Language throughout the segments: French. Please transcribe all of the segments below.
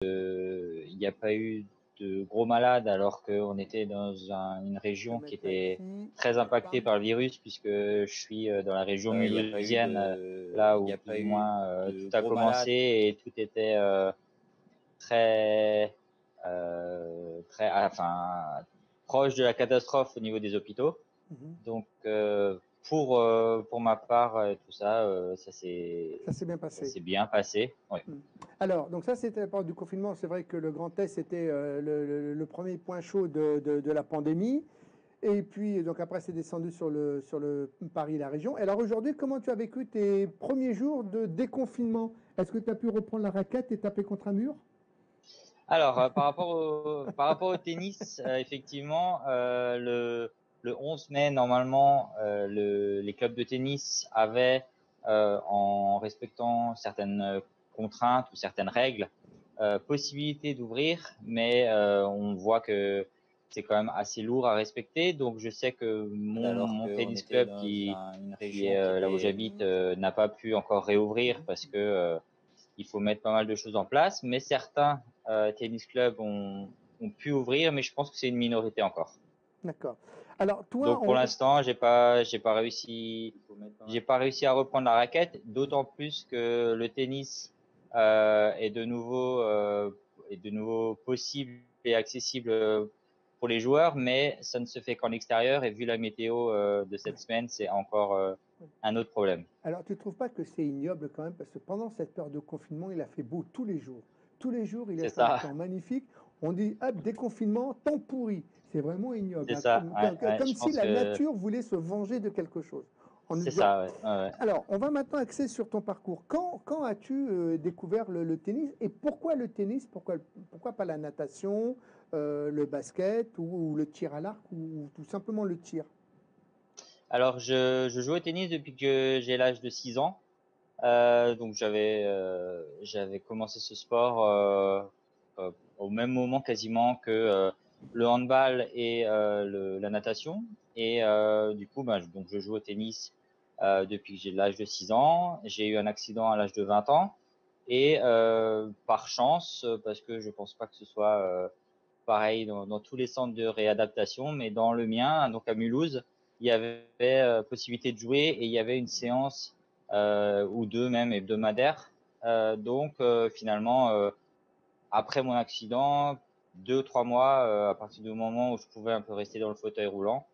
il n'y a pas eu de gros malades alors qu'on était dans une région qui était très impactée par le virus puisque je suis dans la région mulhousienne, là Il n'y où a pas plus ou eu moins de tout a gros malades. commencé et tout était très, enfin, proche de la catastrophe au niveau des hôpitaux. Mhm. Donc, pour ma part, tout ça, Ça s'est bien ça passé. s'est bien passé. Oui. Alors, donc ça, c'était la part du confinement. C'est vrai que le Grand Est, c'était le premier point chaud de la pandémie. Et puis, donc après, c'est descendu sur le Paris, la région. Et alors aujourd'hui, comment tu as vécu tes premiers jours de déconfinement? Est-ce que tu as pu reprendre la raquette et taper contre un mur? Alors, par rapport au tennis, effectivement, le 11 mai, normalement, les clubs de tennis avaient, en respectant certaines contraintes ou certaines règles, possibilité d'ouvrir, mais on voit que c'est quand même assez lourd à respecter. Donc, je sais que Alors mon qu'on tennis était club dans une qui région est qui là où était... j'habite n'a pas pu encore réouvrir parce que il faut mettre pas mal de choses en place. Mais certains tennis clubs ont pu ouvrir, mais je pense que c'est une minorité encore. D'accord. Alors, toi, Donc pour l'instant, j'ai pas réussi à reprendre la raquette, d'autant plus que le tennis est de nouveau possible et accessible pour les joueurs, mais ça ne se fait qu'en extérieur et vu la météo de cette semaine, c'est encore un autre problème. alors, tu ne trouves pas que c'est ignoble quand même, parce que pendant cette période de confinement, il a fait beau tous les jours. Tous les jours, il a C'est fait un ça, temps magnifique. On dit, hop, déconfinement, temps pourri. C'est vraiment ignoble, c'est hein. ça. Ouais, ouais, Comme je si pense la que nature voulait se venger de quelque chose. c'est ça. Ouais, ouais, ouais. Alors, on va maintenant axer sur ton parcours. Quand as-tu découvert le tennis et pourquoi le tennis? Pourquoi pas la natation, le basket ou le tir à l'arc ou tout simplement le tir? Alors je joue au tennis depuis que j'ai l'âge de 6 ans. Donc j'avais commencé ce sport au même moment quasiment que le handball et la natation. Et du coup, donc je joue au tennis depuis que j'ai l'âge de 6 ans. J'ai eu un accident à l'âge de 20 ans. Et par chance, parce que je pense pas que ce soit pareil dans tous les centres de réadaptation, mais dans le mien, donc à Mulhouse, il y avait possibilité de jouer et il y avait une séance ou deux même hebdomadaires. Donc finalement, après mon accident, 2, 3 mois, à partir du moment où je pouvais un peu rester dans le fauteuil roulant,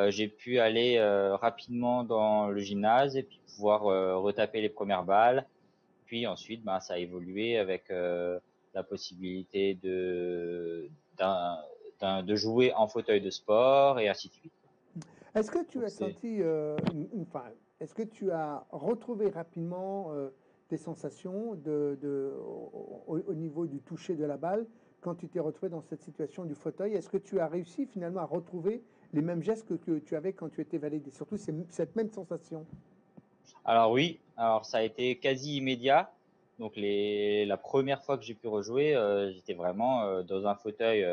j'ai pu aller rapidement dans le gymnase et puis pouvoir retaper les premières balles. Puis ensuite, ben, ça a évolué avec la possibilité d'un, de jouer en fauteuil de sport et ainsi de suite. Est-ce que tu Donc as c'est senti, enfin, est-ce que tu as retrouvé rapidement tes sensations au niveau du toucher de la balle quand tu t'es retrouvé dans cette situation du fauteuil? Est-ce que tu as réussi finalement à retrouver les mêmes gestes que tu avais quand tu étais validé? Surtout cette même sensation. Alors oui, alors ça a été quasi immédiat. Donc la première fois que j'ai pu rejouer, j'étais vraiment dans un fauteuil,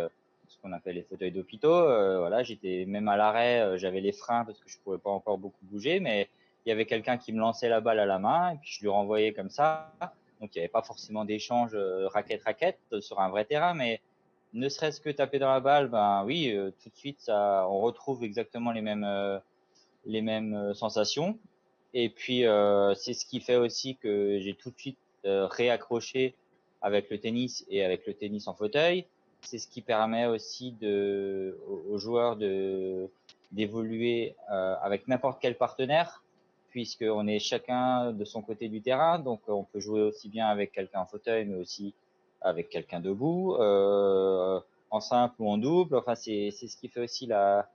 ce qu'on appelle les fauteuils d'hôpitaux. Voilà, j'étais même à l'arrêt, j'avais les freins parce que je pouvais pas encore beaucoup bouger, mais il y avait quelqu'un qui me lançait la balle à la main et puis je lui renvoyais comme ça. Donc il n'y avait pas forcément d'échange raquette-raquette sur un vrai terrain, mais ne serait-ce que taper dans la balle, ben oui, tout de suite ça, on retrouve exactement les mêmes sensations. Et puis, c'est ce qui fait aussi que j'ai tout de suite réaccroché avec le tennis et avec le tennis en fauteuil. C'est ce qui permet aussi aux joueurs d'évoluer avec n'importe quel partenaire, puisqu'on est chacun de son côté du terrain. Donc, on peut jouer aussi bien avec quelqu'un en fauteuil, mais aussi avec quelqu'un debout, en simple ou en double. Enfin, c'est ce qui fait aussi la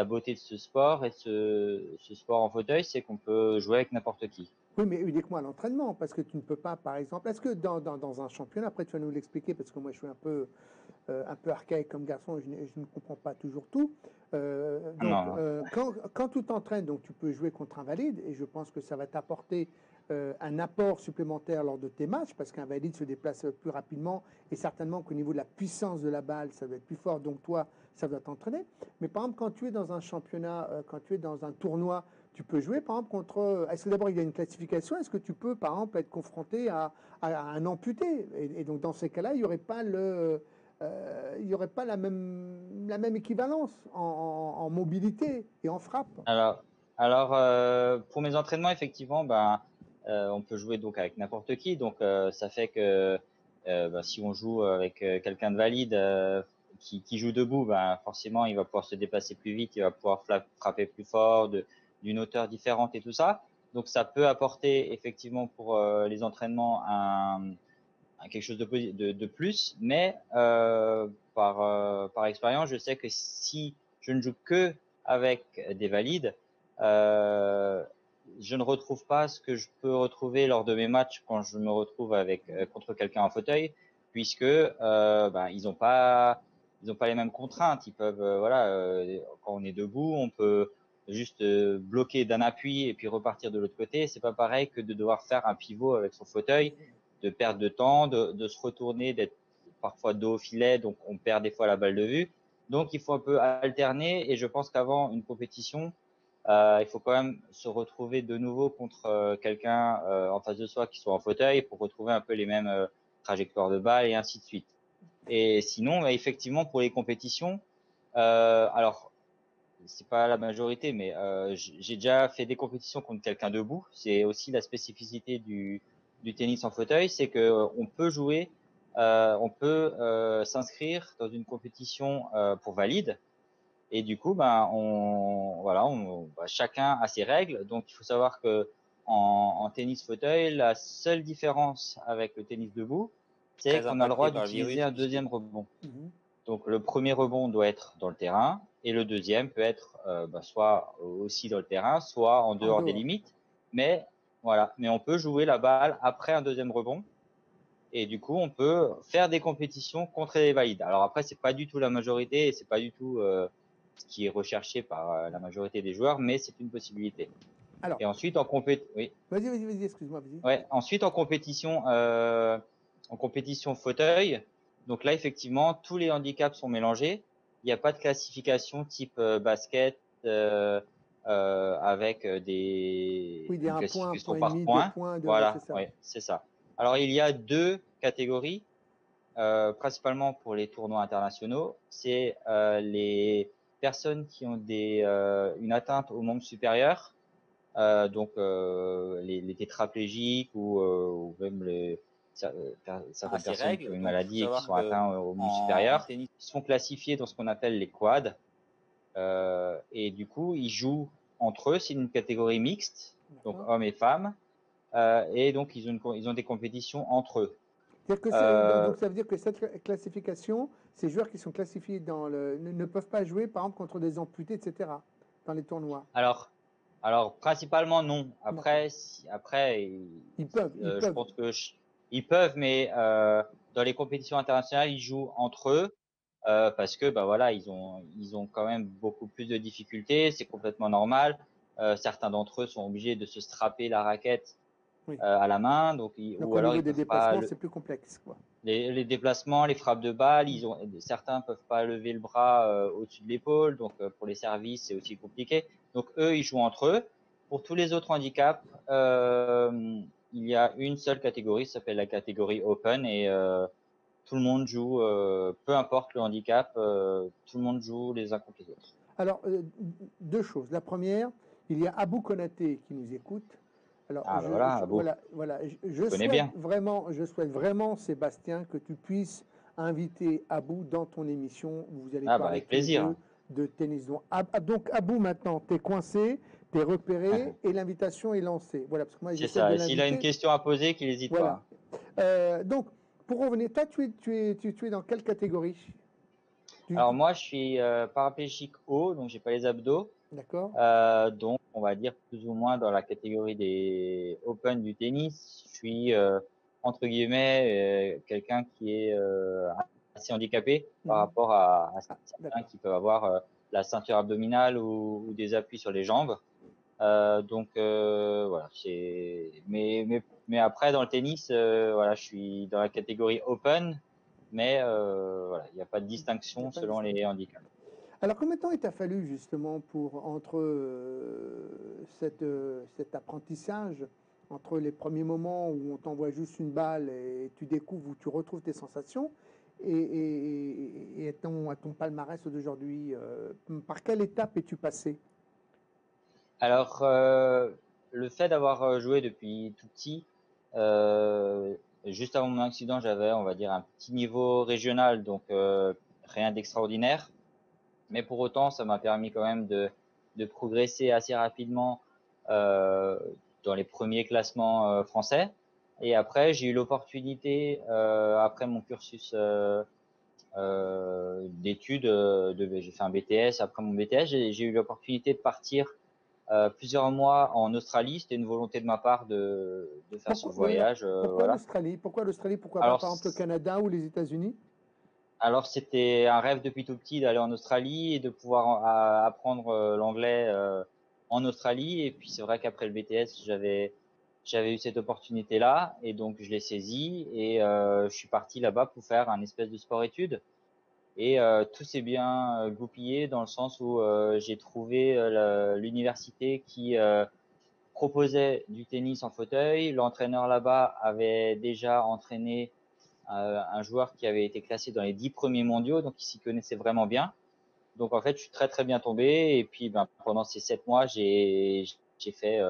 beauté de ce sport et ce sport en fauteuil, c'est qu'on peut jouer avec n'importe qui. Oui, mais uniquement à l'entraînement, parce que tu ne peux pas, par exemple, est-ce que dans un championnat, après tu vas nous l'expliquer, parce que moi je suis un peu archaïque comme garçon, je ne comprends pas toujours tout. Donc, Non, quand tu t'entraînes, donc tu peux jouer contre un valide, et je pense que ça va t'apporter un apport supplémentaire lors de tes matchs, parce qu'un valide se déplace plus rapidement, et certainement qu'au niveau de la puissance de la balle, ça doit être plus fort, donc toi, ça doit t'entraîner. Mais par exemple, quand tu es dans un championnat, quand tu es dans un tournoi, tu peux jouer par exemple contre. Est-ce que d'abord il y a une classification? Est-ce que tu peux par exemple être confronté à un amputé? Et donc dans ces cas-là, il n'y aurait pas il y aurait pas la même équivalence en mobilité et en frappe. Alors, pour mes entraînements, effectivement, ben, on peut jouer donc avec n'importe qui. Donc, ça fait que ben, si on joue avec quelqu'un de valide qui joue debout, ben, forcément, il va pouvoir se déplacer plus vite, il va pouvoir frapper plus fort, d'une hauteur différente et tout ça. Donc, ça peut apporter effectivement pour les entraînements quelque chose de plus. Mais par expérience, je sais que si je ne joue que avec des valides, euh, je ne retrouve pas ce que je peux retrouver lors de mes matchs quand je me retrouve avec contre quelqu'un en fauteuil, puisque ben, ils ont pas les mêmes contraintes. Ils peuvent voilà, quand on est debout, on peut juste bloquer d'un appui et puis repartir de l'autre côté. C'est pas pareil que de devoir faire un pivot avec son fauteuil, de perdre de temps, de se retourner, d'être parfois dos au filet, donc on perd des fois la balle de vue. Donc il faut un peu alterner, et je pense qu'avant une compétition, il faut quand même se retrouver de nouveau contre quelqu'un en face de soi qui soit en fauteuil pour retrouver un peu les mêmes trajectoires de balle et ainsi de suite. Et sinon, effectivement, pour les compétitions, alors c'est pas la majorité, mais j'ai déjà fait des compétitions contre quelqu'un debout. C'est aussi la spécificité du tennis en fauteuil, c'est que on peut jouer, on peut s'inscrire dans une compétition pour valide. Et du coup, ben, ben, chacun a ses règles. Donc, il faut savoir que en tennis fauteuil, la seule différence avec le tennis debout, c'est Très qu'on a le droit impacté par le d'utiliser virus, un puisque deuxième rebond. Mhm. Donc, le premier rebond doit être dans le terrain, et le deuxième peut être ben, soit aussi dans le terrain, soit en En dehors des dehors. limites. Mais voilà, mais on peut jouer la balle après un deuxième rebond. Et du coup, on peut faire des compétitions contre les valides. Alors après, c'est pas du tout la majorité, et c'est pas du tout ce qui est recherché par la majorité des joueurs, mais c'est une possibilité. Alors, Et ensuite oui, vas-y, excuse-moi, vas-y. ouais. Ensuite en compétition fauteuil. Donc là, effectivement, tous les handicaps sont mélangés. Il n'y a pas de classification type basket avec Oui, il y a une un point classification et par demi, deux points. points, ouais, c'est Voilà, ça. ouais, c'est ça. Alors il y a deux catégories. Principalement pour les tournois internationaux, c'est les personnes qui ont une atteinte aux membres supérieurs, donc les tétraplégiques ou même certaines ces personnes qui ont règles. une Donc, il faut maladie et qui savoir sont que atteints aux membres en supérieurs tennis, sont classifiés dans ce qu'on appelle les quads. Et du coup, ils jouent entre eux. C'est une catégorie mixte, donc hommes et femmes. Et donc, ils ont des compétitions entre eux. Donc ça veut dire que cette classification, ces joueurs qui sont classifiés ne peuvent pas jouer, par exemple, contre des amputés, etc., dans les tournois. Alors, principalement non. Après, Ils je peuvent. pense que ils peuvent, mais dans les compétitions internationales, ils jouent entre eux parce que bah voilà, ils ont quand même beaucoup plus de difficultés. C'est complètement normal. Certains d'entre eux sont obligés de se strapper la raquette Oui. à la main, donc Donc ou au alors niveau ils des peuvent pas déplacements, c'est plus complexe, quoi. les déplacements, les frappes de balles, certains peuvent pas lever le bras au-dessus de l'épaule, donc pour les services c'est aussi compliqué. Donc eux ils jouent entre eux. Pour tous les autres handicaps, il y a une seule catégorie, ça s'appelle la catégorie Open, et tout le monde joue, peu importe le handicap, tout le monde joue les uns contre les autres. Alors, deux choses. La première, il y a Abou Konaté qui nous écoute. Alors, Ah ben voilà, Abou, voilà, je souhaite vraiment, Sébastien, que tu puisses inviter Abou dans ton émission où vous allez ah bah parler avec tous les plaisir. deux de tennis. Donc, Abou, maintenant, t'es coincé, t'es repéré et l'invitation est lancée. Voilà, parce que moi, C'est j'essaie de ça. Et s'il a une l'inviter. question à poser, qu'il n'hésite Voilà. pas. Donc, pour revenir, toi, tu es dans quelle catégorie? Alors moi, je suis paraplégique haut, donc j'ai pas les abdos. D'accord. Donc, on va dire plus ou moins dans la catégorie des Open du tennis. Je suis, entre guillemets, quelqu'un qui est assez handicapé par rapport à certains qui peuvent avoir la ceinture abdominale ou des appuis sur les jambes. Donc, voilà. Mais après, dans le tennis, voilà, je suis dans la catégorie Open, mais voilà, il n'y a pas de distinction selon les handicaps. Alors, combien de temps il t'a fallu justement pour entre cet apprentissage, entre les premiers moments où on t'envoie juste une balle et tu découvres, où tu retrouves tes sensations, et à ton palmarès d'aujourd'hui, par quelle étape es-tu passé? Alors, le fait d'avoir joué depuis tout petit, euh, juste avant mon accident, j'avais, on va dire, un petit niveau régional, donc rien d'extraordinaire. Mais pour autant, ça m'a permis quand même de progresser assez rapidement euh, dans les premiers classements français. Et après, j'ai eu l'opportunité, après mon cursus d'études, j'ai fait un BTS. Après mon BTS, j'ai eu l'opportunité de partir plusieurs mois en Australie. C'était une volonté de ma part de faire ce Pourquoi, oui, alors, voyage. pourquoi Voilà. l'Australie? Pourquoi l'Australie? Pourquoi pas Alors, par exemple le Canada ou les États-Unis? alors c'était un rêve depuis tout petit d'aller en Australie et de pouvoir apprendre l'anglais en Australie. Et puis c'est vrai qu'après le BTS, j'avais eu cette opportunité-là et donc je l'ai saisie et je suis parti là-bas pour faire un espèce de sport-études. Et tout s'est bien goupillé dans le sens où j'ai trouvé l'université qui proposait du tennis en fauteuil. L'entraîneur là-bas avait déjà entraîné un joueur qui avait été classé dans les 10 premiers mondiaux, donc il s'y connaissait vraiment bien. Donc en fait, je suis très très bien tombé. Et puis pendant ces 7 mois, j'ai fait,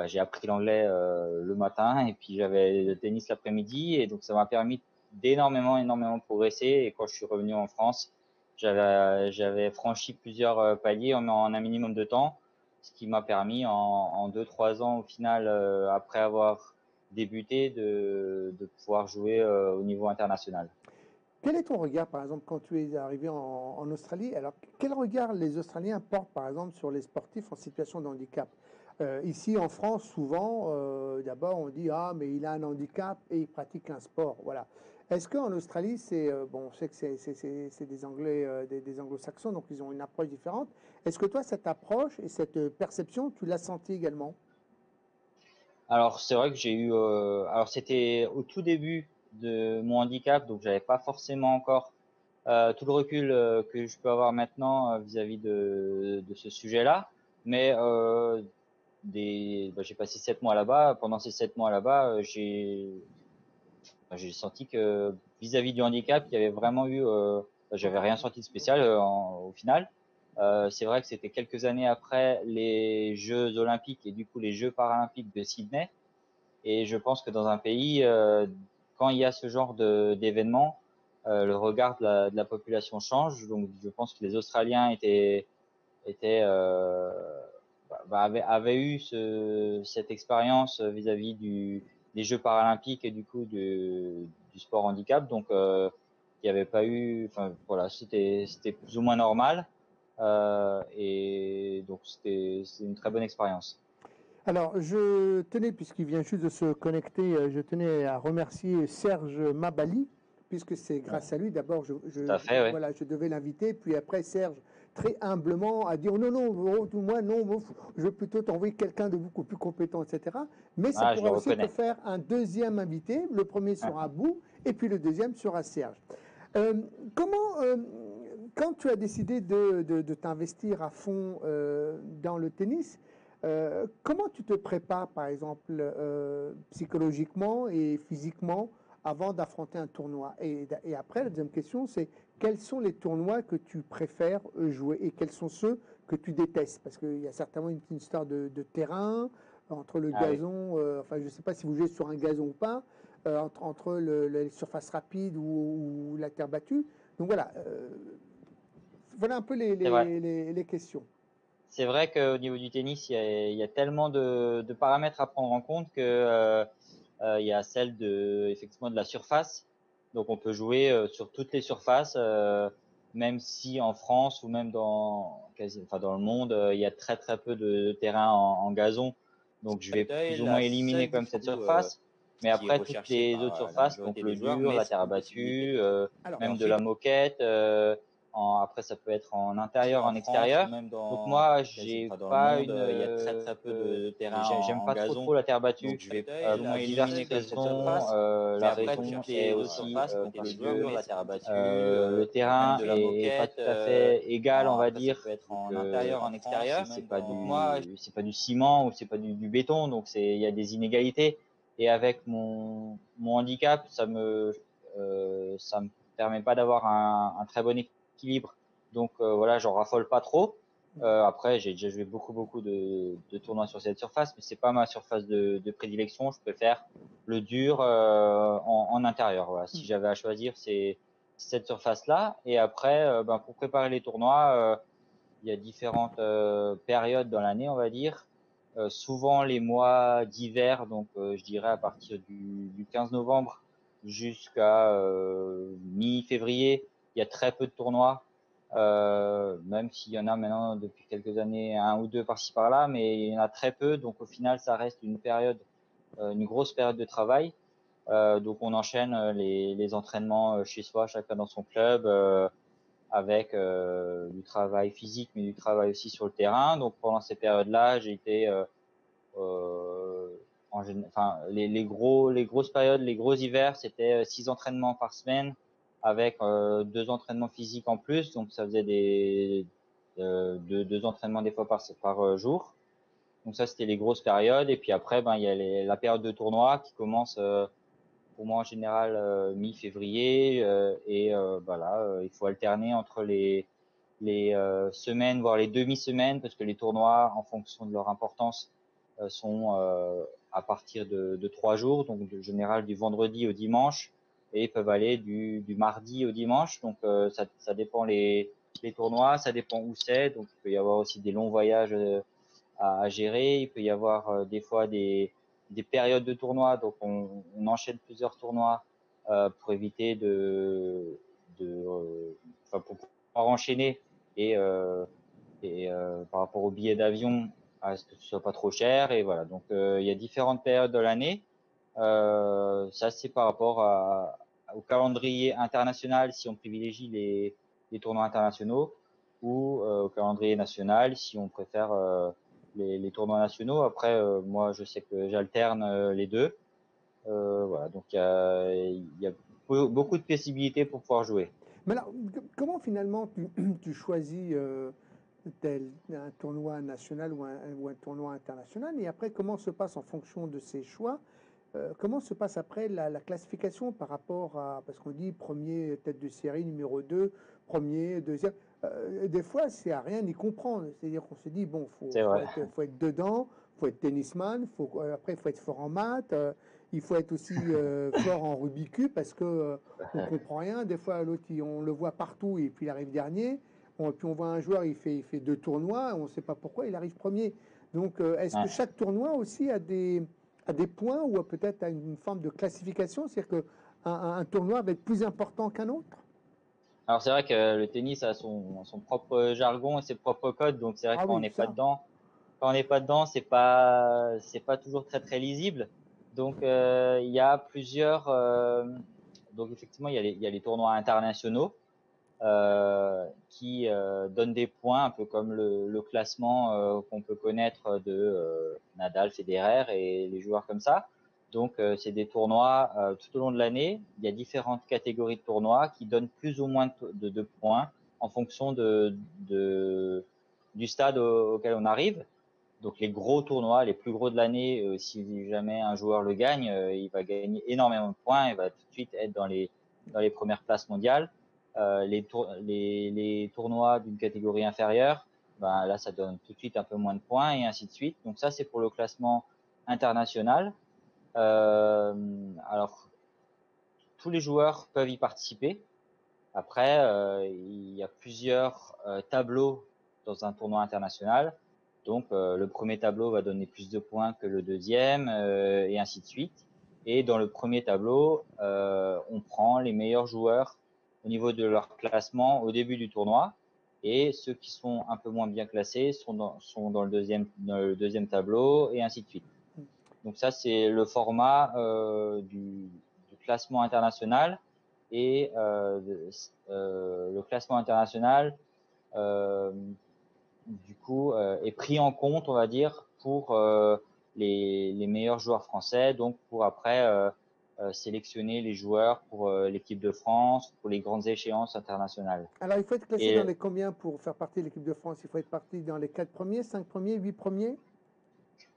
j'ai appris l'anglais le matin et puis j'avais le tennis l'après-midi. Et donc ça m'a permis d'énormément progresser. Et quand je suis revenu en France, j'avais franchi plusieurs paliers en un minimum de temps, ce qui m'a permis en 2-3 ans au final, après avoir débuté, de pouvoir jouer au niveau international. Quel est ton regard, par exemple, quand tu es arrivé en Australie? Alors, quel regard les Australiens portent, par exemple, sur les sportifs en situation de handicap? Ici, en France, souvent, d'abord, on dit, ah, mais il a un handicap et il pratique un sport. Voilà. Est-ce qu'en Australie, bon, on sait que c'est des Anglais, des Anglo-Saxons, donc ils ont une approche différente. Est-ce que toi, cette approche et cette perception, tu l'as senti également? Alors c'est vrai que j'ai eu, alors c'était au tout début de mon handicap, donc j'avais pas forcément encore tout le recul que je peux avoir maintenant vis-à-vis de ce sujet-là. Mais j'ai passé 7 mois là-bas. Pendant ces 7 mois là-bas, j'ai senti que vis-à-vis du handicap, il y avait vraiment eu, j'avais rien senti de spécial au final. C'est vrai que c'était quelques années après les Jeux Olympiques et du coup les Jeux Paralympiques de Sydney. Et je pense que dans un pays, quand il y a ce genre d'événement, le regard de la population change. Donc, je pense que les Australiens étaient avaient eu cette expérience vis-à-vis des Jeux paralympiques et du coup du sport handicap. Donc, il n'y avait pas eu, enfin voilà, c'était plus ou moins normal. Et donc, c'est une très bonne expérience. Alors, je tenais, puisqu'il vient juste de se connecter, je tenais à remercier Serge Mabali, puisque c'est Ouais, grâce à lui. D'abord, tout à fait, oui. voilà, je devais l'inviter, puis après, Serge, très humblement, a dit oh, non, non, moi, non, moi, je veux plutôt t'envoyer quelqu'un de beaucoup plus compétent, etc. Mais ça Ah, je le pourrait aussi te reconnais. faire un deuxième invité. Le premier sera Bou, et puis le deuxième sera Serge. Euh, comment, quand tu as décidé de t'investir à fond dans le tennis, comment tu te prépares, par exemple, psychologiquement et physiquement avant d'affronter un tournoi? Et après, la deuxième question, c'est quels sont les tournois que tu préfères jouer et quels sont ceux que tu détestes? Parce qu'il y a certainement une histoire de terrain, entre le Ah oui. gazon, enfin, je ne sais pas si vous jouez sur un gazon ou pas, entre les surfaces rapides ou la terre battue. Donc voilà, voilà un peu C'est vrai. les questions. C'est vrai qu'au niveau du tennis, il y a tellement de paramètres à prendre en compte que il y a celle effectivement de la surface. Donc on peut jouer sur toutes les surfaces, même si en France ou même enfin dans le monde, il y a très très peu de terrain en gazon. Donc je vais plus ou moins La éliminer seule quand même cette difficulté surface. Mais qui est après toutes recherchée les autres par la surfaces, donc majorité le des joueurs, dur, mais la c'est terre une possibilité. battue, Alors, Et même de la ensuite, moquette. après, ça peut être en intérieur, Ici en en France ou extérieur. même Donc dans moi, quasi j'ai enfin, dans le pas monde, une, il y a très peu de terrains j'aime en pas trop gazon. trop la terre Donc battue je vais pour moins diverses éliminer cette raisons. surface. Mais La après, raison toutes est les autres aussi surfaces, donc les parce murs, que la terre battue, le même terrain de la est pas moquette. tout à fait égal, on va Après, ça peut dire. être Vu en que intérieur, en extérieur. c'est pas c'est pas du ciment ou c'est pas du béton, donc il y a des inégalités. Et avec mon handicap, ça me permet pas d'avoir un très bon équilibre. Donc voilà, j'en raffole pas trop. Après, j'ai déjà joué beaucoup de tournois sur cette surface, mais c'est pas ma surface de prédilection. Je préfère le dur en intérieur. Voilà. Si j'avais à choisir, c'est cette surface-là. Et après, pour préparer les tournois, il y a différentes périodes dans l'année, on va dire. Souvent les mois d'hiver, donc je dirais à partir du 15 novembre jusqu'à mi-février, il y a très peu de tournois, même s'il y en a maintenant depuis quelques années un ou deux par-ci par-là, mais il y en a très peu, donc au final ça reste une période, une grosse période de travail. Donc on enchaîne les entraînements chez soi, chacun dans son club, avec du travail physique, mais du travail aussi sur le terrain. Donc pendant ces périodes-là, j'ai été enfin les grosses périodes, les gros hivers, c'était 6 entraînements par semaine avec 2 entraînements physiques en plus, donc ça faisait deux entraînements des fois par jour. Donc ça c'était les grosses périodes, et puis après il y a la période de tournoi qui commence pour moi en général mi-février, et voilà, il faut alterner entre les semaines, voire les demi-semaines, parce que les tournois, en fonction de leur importance, sont à partir de 3 jours, donc en général du vendredi au dimanche, et ils peuvent aller du mardi au dimanche. Donc ça dépend les tournois, ça dépend où c'est. Donc il peut y avoir aussi des longs voyages à gérer. Il peut y avoir des fois des périodes de tournois, donc on enchaîne plusieurs tournois pour éviter enfin pour pouvoir enchaîner, et par rapport au billet d'avion, à ce que ce soit pas trop cher. Et voilà, donc il y a différentes périodes de l'année. Ça c'est par rapport au calendrier international, si on privilégie les tournois internationaux, ou au calendrier national si on préfère les tournois nationaux. Après, moi je sais que j'alterne les deux. Voilà, donc il y a beaucoup de possibilités pour pouvoir jouer. Mais alors, comment finalement tu choisis un tournoi national ou un tournoi international? Et après, comment se passe en fonction de ces choix? Comment se passe après la classification par rapport à, parce qu'on dit premier tête de série, numéro 2, premier, deuxième. Des fois, c'est à rien d'y comprendre. C'est-à-dire qu'on se dit, bon, C'est vrai. faut être dedans, faut être tennisman, après, il faut être fort en maths, il faut être aussi fort en Rubik's Cube parce que on comprend rien. Des fois, l'autre, on le voit partout et puis il arrive dernier. Puis on voit un joueur, il fait 2 tournois, on ne sait pas pourquoi, il arrive premier. Donc, est-ce que Ouais. chaque tournoi aussi a des points ou peut-être à une forme de classification, c'est-à-dire qu'un tournoi va être plus important qu'un autre? Alors c'est vrai que le tennis a son propre jargon et ses propres codes, donc c'est vrai que Ah oui, ça. quand on n'est pas dedans, c'est pas toujours très lisible. Donc il y a plusieurs, donc effectivement il y a les tournois internationaux qui donnent des points, un peu comme le classement qu'on peut connaître de Nadal, Federer et les joueurs comme ça. Donc c'est des tournois tout au long de l'année. Il y a différentes catégories de tournois qui donnent plus ou moins de points en fonction du stade auquel on arrive. Donc les gros tournois, les plus gros de l'année, si jamais un joueur le gagne, il va gagner énormément de points, il va tout de suite être dans les premières places mondiales. Les tournois d'une catégorie inférieure, ben là ça donne tout de suite un peu moins de points, et ainsi de suite. Donc ça c'est pour le classement international. Alors tous les joueurs peuvent y participer. Après, il y a plusieurs tableaux dans un tournoi international. Donc, le premier tableau va donner plus de points que le deuxième, et ainsi de suite. Et dans le premier tableau, on prend les meilleurs joueurs au niveau de leur classement au début du tournoi. Et ceux qui sont un peu moins bien classés sont dans le deuxième tableau, et ainsi de suite. Donc ça, c'est le format du classement international. et le classement international du coup est pris en compte, on va dire, pour les meilleurs joueurs français, donc pour après sélectionner les joueurs pour l'équipe de France, pour les grandes échéances internationales. Alors, il faut être classé dans les combien pour faire partie de l'équipe de France? Il faut être parti dans les 4 premiers, 5 premiers, 8 premiers?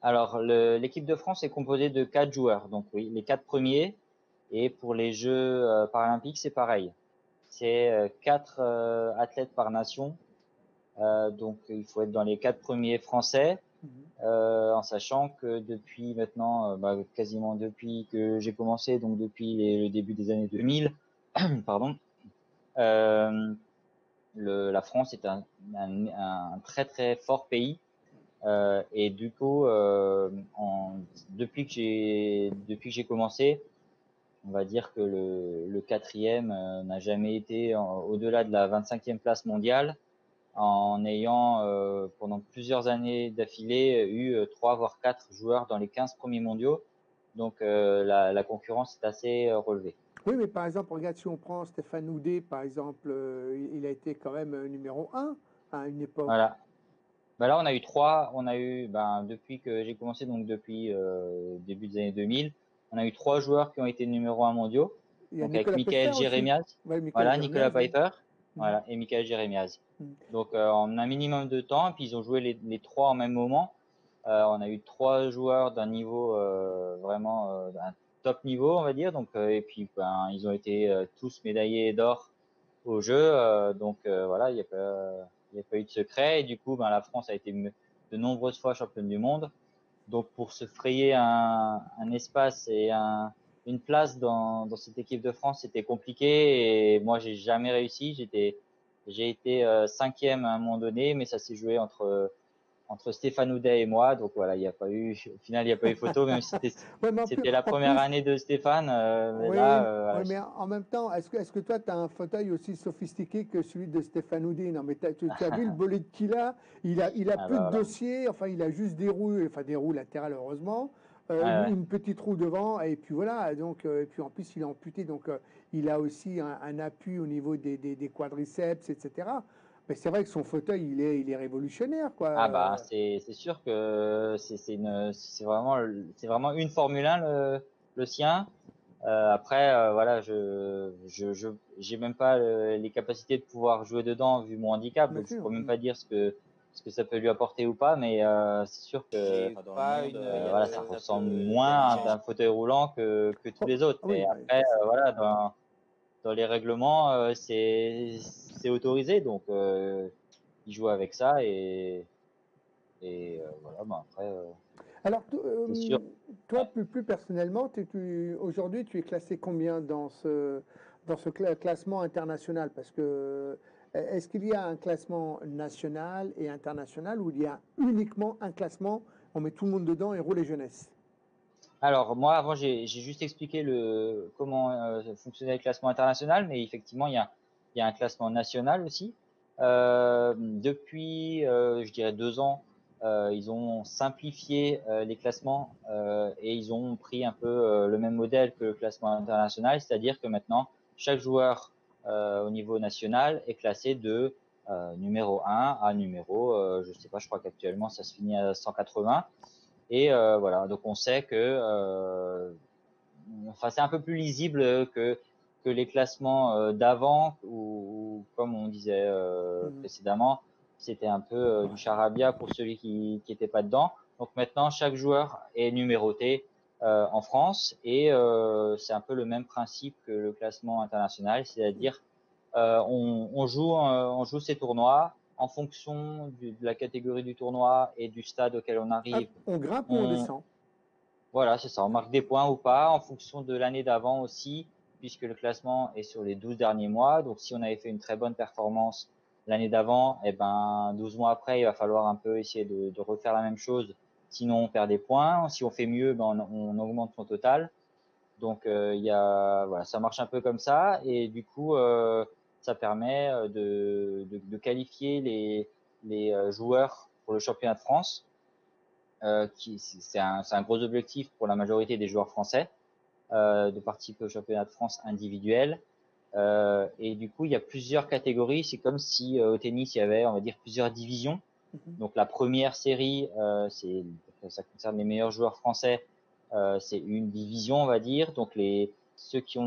Alors, l'équipe de France est composée de 4 joueurs, donc oui, les 4 premiers. Et pour les Jeux paralympiques, c'est pareil. C'est 4 athlètes par nation. Donc, il faut être dans les 4 premiers français, en sachant que depuis maintenant, quasiment depuis que j'ai commencé, donc depuis le début des années 2000, pardon, la France est un très très fort pays. Et du coup, depuis que j'ai commencé, on va dire que le quatrième n'a jamais été au-delà de la 25e place mondiale, en ayant pendant plusieurs années d'affilée eu 3 voire 4 joueurs dans les 15 premiers mondiaux. Donc la concurrence est assez relevée. Oui, mais par exemple, regarde, si on prend Stéphane Houdet, par exemple, il a été quand même numéro 1 à une époque. Voilà. Là, on a eu 3, depuis que j'ai commencé, donc depuis début des années 2000, on a eu 3 joueurs qui ont été numéro 1 mondiaux. Il y a Donc Nicolas avec Michael Peffer Jérémiaz, ouais, Nicolas Pfeiffer, oui. voilà, et Michael Jérémiaz. Donc en un minimum de temps, et puis ils ont joué les 3 en même moment. On a eu 3 joueurs d'un niveau vraiment d'un top niveau, on va dire. Donc et puis ils ont été tous médaillés d'or au jeu. Donc voilà, il n'y a pas eu de secret. Et du coup, la France a été de nombreuses fois championne du monde. Donc pour se frayer un espace et une place dans cette équipe de France, c'était compliqué. Et moi, j'ai jamais réussi. J'ai été 5e à un moment donné, mais ça s'est joué entre Stéphane Houdet et moi. Donc voilà, au final, il n'y a pas eu photo, même si c'était la première année de Stéphane. Oui, mais en même temps, est-ce que toi, tu as un fauteuil aussi sophistiqué que celui de Stéphane Houdet? Non, mais tu as vu le bolide qu'il a? Il a plus de dossier, enfin, il a juste des roues latérales, heureusement, une petite roue devant, et puis voilà. Donc, et puis en plus, il est amputé, donc il a aussi un appui au niveau des quadriceps, etc. Mais c'est vrai que son fauteuil, il est révolutionnaire, quoi. C'est sûr que c'est vraiment une Formule 1 le sien. Après voilà, j'ai même pas les capacités de pouvoir jouer dedans vu mon handicap, Bien donc je sûr. peux même pas dire ce que ça peut lui apporter ou pas, mais c'est sûr que Dans le monde, il y a voilà, ça très très ressemble peu moins à d'intelligence. un fauteuil roulant que tous les autres. Oui, Mais bah, après voilà, dans les règlements c'est autorisé, donc il joue avec ça et voilà, après Alors, c'est sûr. toi, plus personnellement, aujourd'hui, tu es classé combien dans ce classement international? Parce que est-ce qu'il y a un classement national et international ou il y a uniquement un classement, on met tout le monde dedans et roule les jeunesses? Alors moi avant j'ai juste expliqué comment fonctionnait le classement international, mais effectivement il y a un classement national aussi. Depuis je dirais 2 ans, ils ont simplifié les classements et ils ont pris un peu le même modèle que le classement international, c'est-à-dire que maintenant chaque joueur au niveau national est classé de numéro 1 à numéro je sais pas, je crois qu'actuellement ça se finit à 180. Et voilà, donc on sait que, c'est un peu plus lisible que les classements d'avant, ou comme on disait précédemment, c'était un peu du charabia pour celui qui était pas dedans. Donc maintenant, chaque joueur est numéroté en France et c'est un peu le même principe que le classement international, c'est-à-dire on joue ces tournois en fonction de la catégorie du tournoi et du stade auquel on arrive. On grimpe ou on descend? Voilà, c'est ça. On marque des points ou pas en fonction de l'année d'avant aussi, puisque le classement est sur les 12 derniers mois. Donc, si on avait fait une très bonne performance l'année d'avant, 12 mois après, il va falloir un peu essayer de refaire la même chose. Sinon, on perd des points. Si on fait mieux, on augmente son total. Donc, voilà, ça marche un peu comme ça. Et du coup, ça permet de qualifier les joueurs pour le championnat de France. C'est un gros objectif pour la majorité des joueurs français de participer au championnat de France individuel. Et du coup, il y a plusieurs catégories. C'est comme si au tennis, il y avait, on va dire, plusieurs divisions. Donc la première série, ça concerne les meilleurs joueurs français. C'est une division, on va dire. Donc ceux qui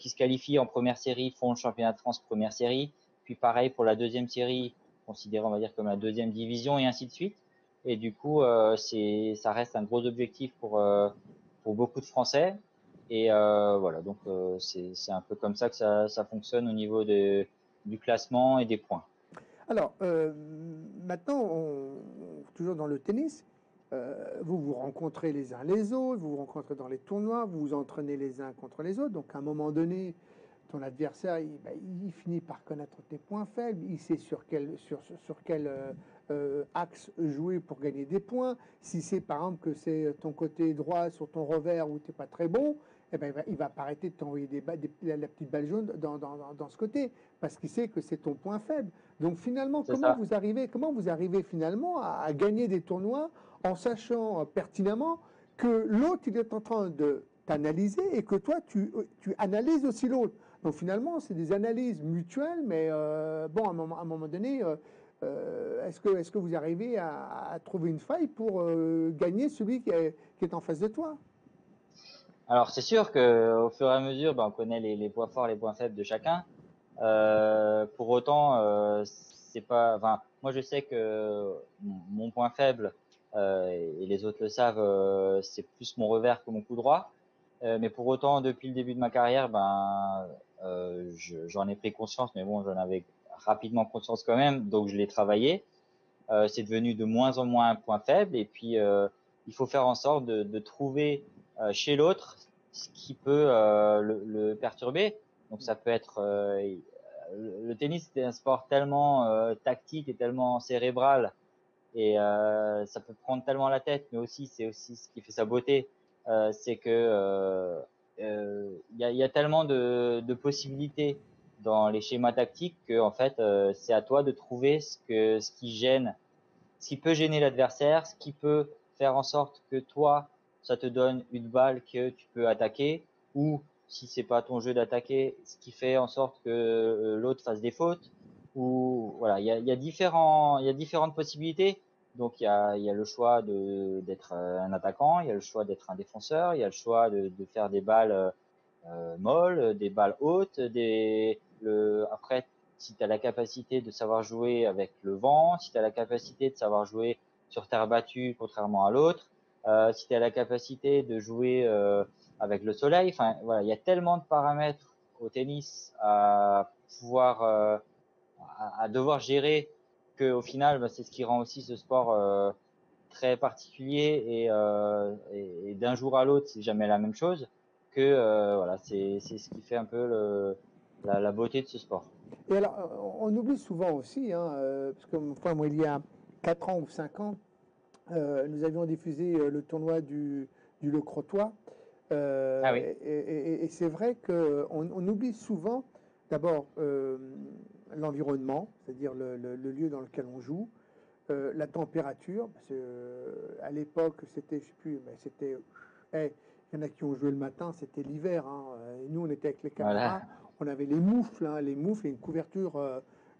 se qualifient en première série font le championnat de France première série. Puis pareil pour la deuxième série, considérée, on va dire, comme la deuxième division et ainsi de suite. Et du coup, ça reste un gros objectif pour beaucoup de Français. Et voilà, donc c'est un peu comme ça que ça fonctionne au niveau du classement et des points. Alors, maintenant, toujours dans le tennis, vous vous rencontrez les uns les autres, vous vous rencontrez dans les tournois, vous vous entraînez les uns contre les autres. Donc, à un moment donné, ton adversaire, il finit par connaître tes points faibles, il sait sur quel axe jouer pour gagner des points. Si c'est par exemple que c'est ton côté droit sur ton revers où tu n'es pas très bon, eh ben, il va pas arrêter de t'envoyer la petite balle jaune dans ce côté, parce qu'il sait que c'est ton point faible. Donc finalement, C'est ça. comment vous arrivez finalement à gagner des tournois en sachant pertinemment que l'autre, il est en train de t'analyser et que toi, tu analyses aussi l'autre. Donc finalement, c'est des analyses mutuelles, mais bon, à un moment donné, est-ce que vous arrivez à trouver une faille pour gagner celui qui est en face de toi? Alors c'est sûr que au fur et à mesure, on connaît les points forts, les points faibles de chacun. Pour autant, c'est pas. Enfin, moi je sais que mon point faible et les autres le savent, c'est plus mon revers que mon coup droit. Mais pour autant, depuis le début de ma carrière, j'en ai pris conscience, mais bon, j'en avais rapidement conscience quand même, donc je l'ai travaillé. C'est devenu de moins en moins un point faible, et puis il faut faire en sorte de trouver chez l'autre ce qui peut le perturber. Donc ça peut être le tennis, c'est un sport tellement tactique et tellement cérébral, et ça peut prendre tellement la tête, mais aussi c'est aussi ce qui fait sa beauté, c'est que y a tellement de possibilités dans les schémas tactiques que en fait c'est à toi de trouver ce qui peut gêner l'adversaire, ce qui peut faire en sorte que toi, ça te donne une balle que tu peux attaquer, ou si c'est pas ton jeu d'attaquer, ce qui fait en sorte que l'autre fasse des fautes, ou voilà, il y a différentes possibilités. Donc il y a le choix d'être un attaquant, il y a le choix d'être un défenseur, il y a le choix de faire des balles molles, des balles hautes, après, si tu as la capacité de savoir jouer avec le vent, si tu as la capacité de savoir jouer sur terre battue contrairement à l'autre, si tu as la capacité de jouer avec le soleil, enfin voilà, il y a tellement de paramètres au tennis à pouvoir à devoir gérer que au final, c'est ce qui rend aussi ce sport très particulier, et d'un jour à l'autre, c'est jamais la même chose, que voilà, c'est ce qui fait un peu la beauté de ce sport. Et alors, on oublie souvent aussi, hein, parce que moi, il y a 4 ans ou 5 ans, nous avions diffusé le tournoi du Le Crotoy. Ah oui, Et c'est vrai qu'on oublie souvent, d'abord, l'environnement, c'est-à-dire le lieu dans lequel on joue, la température, parce que à l'époque, c'était, je sais plus, mais c'était, il y en a qui ont joué le matin, c'était l'hiver, hein, et nous, on était avec les caméras, voilà, on avait les moufles, hein, les moufles et une couverture,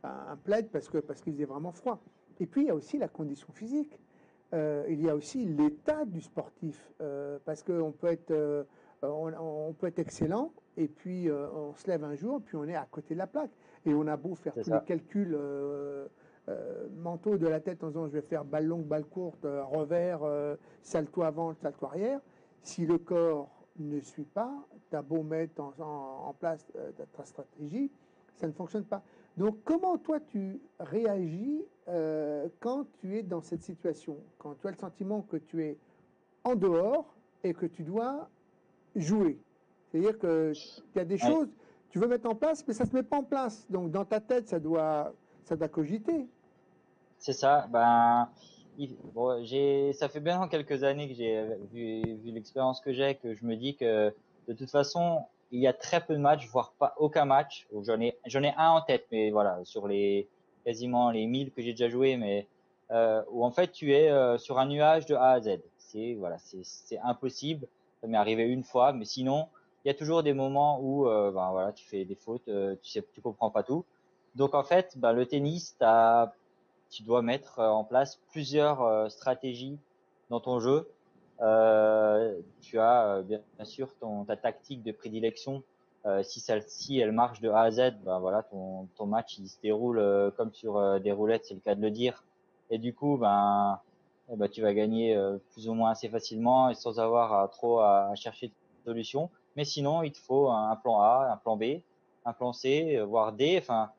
un plaid, parce qu'il faisait vraiment froid. Et puis, il y a aussi la condition physique. Il y a aussi l'état du sportif, parce qu'on peut être, on peut être excellent, et puis on se lève un jour, puis on est à côté de la plaque. Et on a beau faire c'est tous les ça, calculs mentaux de la tête en disant je vais faire balle longue, balle courte, revers, salto avant, salto arrière. Si le corps ne suit pas, tu as beau mettre en place ta stratégie, ça ne fonctionne pas. Donc comment toi tu réagis quand tu es dans cette situation, quand tu as le sentiment que tu es en dehors et que tu dois jouer? C'est-à-dire qu'il y a des ouais, choses, tu veux mettre en place, mais ça ne se met pas en place. Donc dans ta tête, ça doit cogiter. c'est ça. Bon, ça fait bien quelques années que j'ai vu l'expérience que j'ai, que je me dis que de toute façon, il y a très peu de matchs, voire pas aucun match. Où j'en ai un en tête, mais voilà, sur quasiment les 1000 que j'ai déjà joué, mais où en fait tu es sur un nuage de A à Z. Voilà, c'est impossible. Ça m'est arrivé une fois, mais sinon, il y a toujours des moments où ben voilà, tu fais des fautes, tu comprends pas tout. Donc en fait, ben, le tennis, tu dois mettre en place plusieurs stratégies dans ton jeu. Tu as bien sûr ta tactique de prédilection. Si celle-ci elle marche de A à Z, ben voilà, ton match il se déroule comme sur des roulettes, c'est le cas de le dire. Et du coup, ben tu vas gagner plus ou moins assez facilement et sans avoir à chercher de solution. Mais sinon, il te faut un plan A, un plan B, un plan C, voire D. Enfin,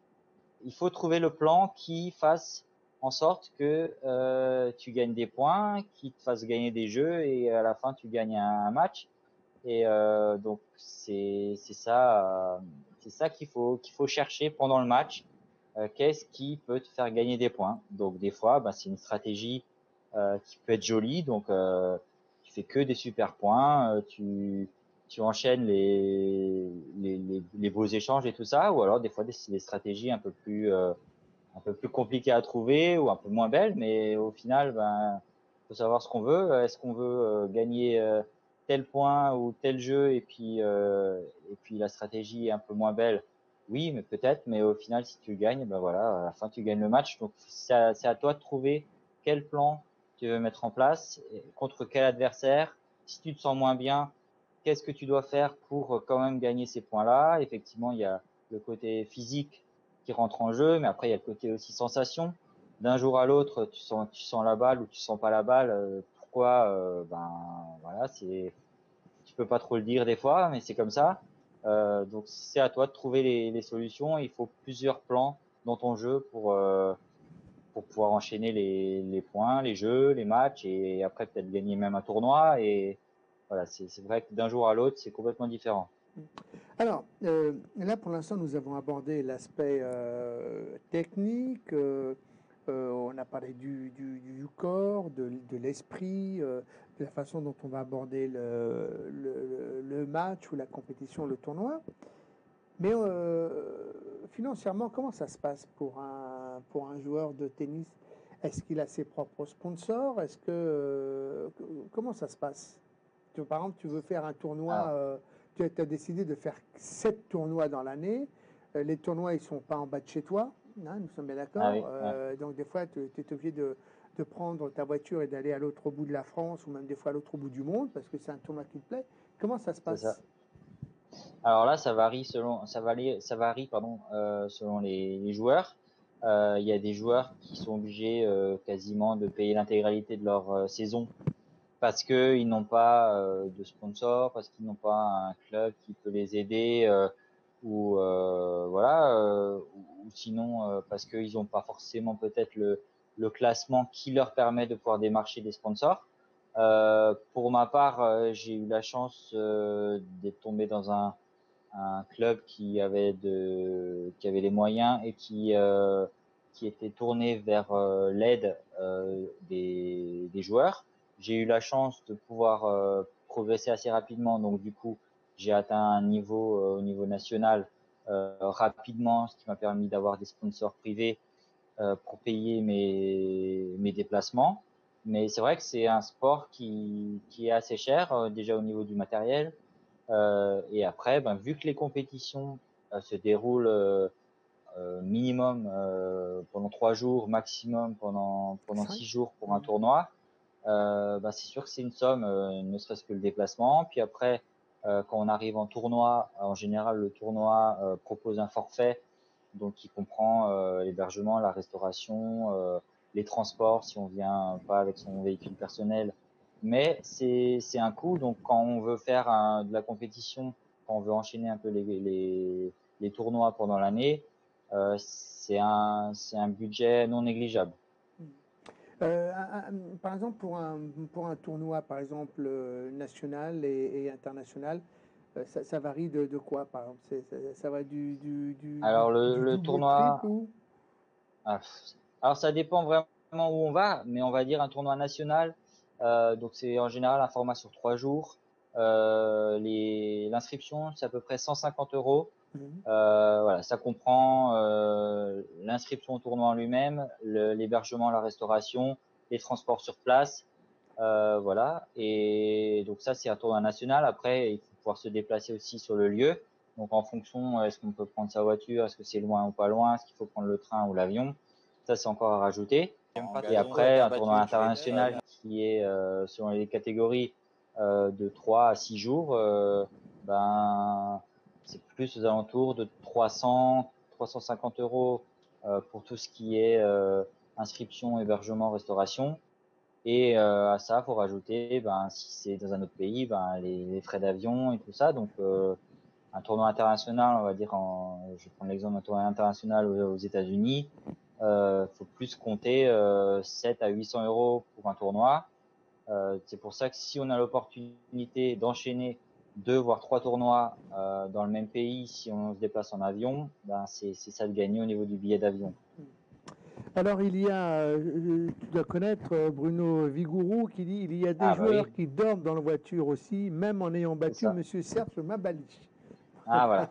il faut trouver le plan qui fasse en sorte que tu gagnes des points, qui te fasse gagner des jeux et à la fin tu gagnes un match. Et donc c'est ça qu'il faut chercher pendant le match. Qu'est-ce qui peut te faire gagner des points? Donc des fois, ben, c'est une stratégie qui peut être jolie. Donc tu fais que des super points, tu enchaînes les beaux échanges et tout ça, ou alors des fois des stratégies un peu plus compliquées à trouver ou un peu moins belles, mais au final, ben, faut savoir ce qu'on veut. Est-ce qu'on veut gagner tel point ou tel jeu et puis la stratégie est un peu moins belle? Oui, mais peut-être, mais au final, si tu gagnes, ben voilà, à la fin, tu gagnes le match. Donc, c'est à toi de trouver quel plan tu veux mettre en place, contre quel adversaire. Si tu te sens moins bien, qu'est-ce que tu dois faire pour quand même gagner ces points-là? Effectivement, il y a le côté physique qui rentre en jeu, mais après il y a le côté aussi sensation. D'un jour à l'autre, tu sens la balle ou tu sens pas la balle. Pourquoi Ben voilà, tu peux pas trop le dire des fois, mais c'est comme ça. Donc c'est à toi de trouver les solutions. Il faut plusieurs plans dans ton jeu pour pouvoir enchaîner les points, les jeux, les matchs et après peut-être gagner même un tournoi. Et voilà, c'est vrai que d'un jour à l'autre, c'est complètement différent. Alors, là, pour l'instant, nous avons abordé l'aspect technique. On a parlé du corps, de l'esprit, de la façon dont on va aborder le match ou la compétition, le tournoi. Mais financièrement, comment ça se passe pour un joueur de tennis? Est-ce qu'il a ses propres sponsors? Comment ça se passe? Par exemple, tu veux faire un tournoi, Alors, tu as décidé de faire 7 tournois dans l'année. Les tournois, ils ne sont pas en bas de chez toi, hein, nous sommes bien ah d'accord. oui, ouais, Donc des fois, tu es obligé de prendre ta voiture et d'aller à l'autre bout de la France ou même des fois à l'autre bout du monde parce que c'est un tournoi qui te plaît. Comment ça se c'est ça. passe? Alors là, ça varie, pardon, selon les joueurs. Il y a des joueurs qui sont obligés quasiment de payer l'intégralité de leur saison parce que ils n'ont pas de sponsor, parce qu'ils n'ont pas un club qui peut les aider, ou voilà, ou sinon parce qu'ils n'ont pas forcément peut-être le classement qui leur permet de pouvoir démarcher des sponsors. Pour ma part, j'ai eu la chance d'être tombé dans un club qui avait les moyens et qui était tourné vers l'aide des joueurs. J'ai eu la chance de pouvoir progresser assez rapidement, donc du coup j'ai atteint un niveau au niveau national rapidement, ce qui m'a permis d'avoir des sponsors privés pour payer mes déplacements. Mais c'est vrai que c'est un sport qui est assez cher, déjà au niveau du matériel, et après, ben, vu que les compétitions se déroulent minimum pendant 3 jours, maximum pendant 5. 6 jours pour un tournoi, ben, c'est sûr que c'est une somme, ne serait-ce que le déplacement. Puis après, quand on arrive en tournoi, en général, le tournoi propose un forfait, donc qui comprend l'hébergement, la restauration, les transports si on vient pas avec son véhicule personnel. Mais c'est un coût. Donc quand on veut faire de la compétition, quand on veut enchaîner un peu les tournois pendant l'année, c'est un budget non négligeable. Par exemple, pour un tournoi, par exemple, national et international, ça varie de quoi, par exemple? Ça va Alors du le double, triple tournoi, ou? ah, alors ça dépend vraiment où on va, mais on va dire un tournoi national. Donc c'est en général un format sur 3 jours. L'inscription, c'est à peu près 150 euros. Mhm. Voilà, ça comprend l'inscription au tournoi en lui-même, l'hébergement, la restauration, les transports sur place, voilà. Et donc ça, c'est un tournoi national. Après, il faut pouvoir se déplacer aussi sur le lieu. Donc en fonction, est-ce qu'on peut prendre sa voiture, est-ce que c'est loin ou pas loin, est-ce qu'il faut prendre le train ou l'avion, ça c'est encore à rajouter. Et après, un tournoi international qui est selon les catégories de 3 à 6 jours, ben c'est plus aux alentours de 300-350 euros pour tout ce qui est inscription, hébergement, restauration. Et à ça, faut rajouter, ben, si c'est dans un autre pays, ben, les frais d'avion et tout ça. Donc, un tournoi international, on va dire, je vais prendre l'exemple d'un tournoi international aux États-Unis, faut plus compter 7 à 800 euros pour un tournoi. C'est pour ça que si on a l'opportunité d'enchaîner 2 voire 3 tournois dans le même pays, si on se déplace en avion, ben, c'est ça de gagner au niveau du billet d'avion. Alors, il y a, tu dois connaître Bruno Vigourou qui dit il y a des Ah, bah joueurs oui, qui dorment dans la voiture aussi, même en ayant c'est battu ça. Monsieur Serge Mabali. Ah, voilà.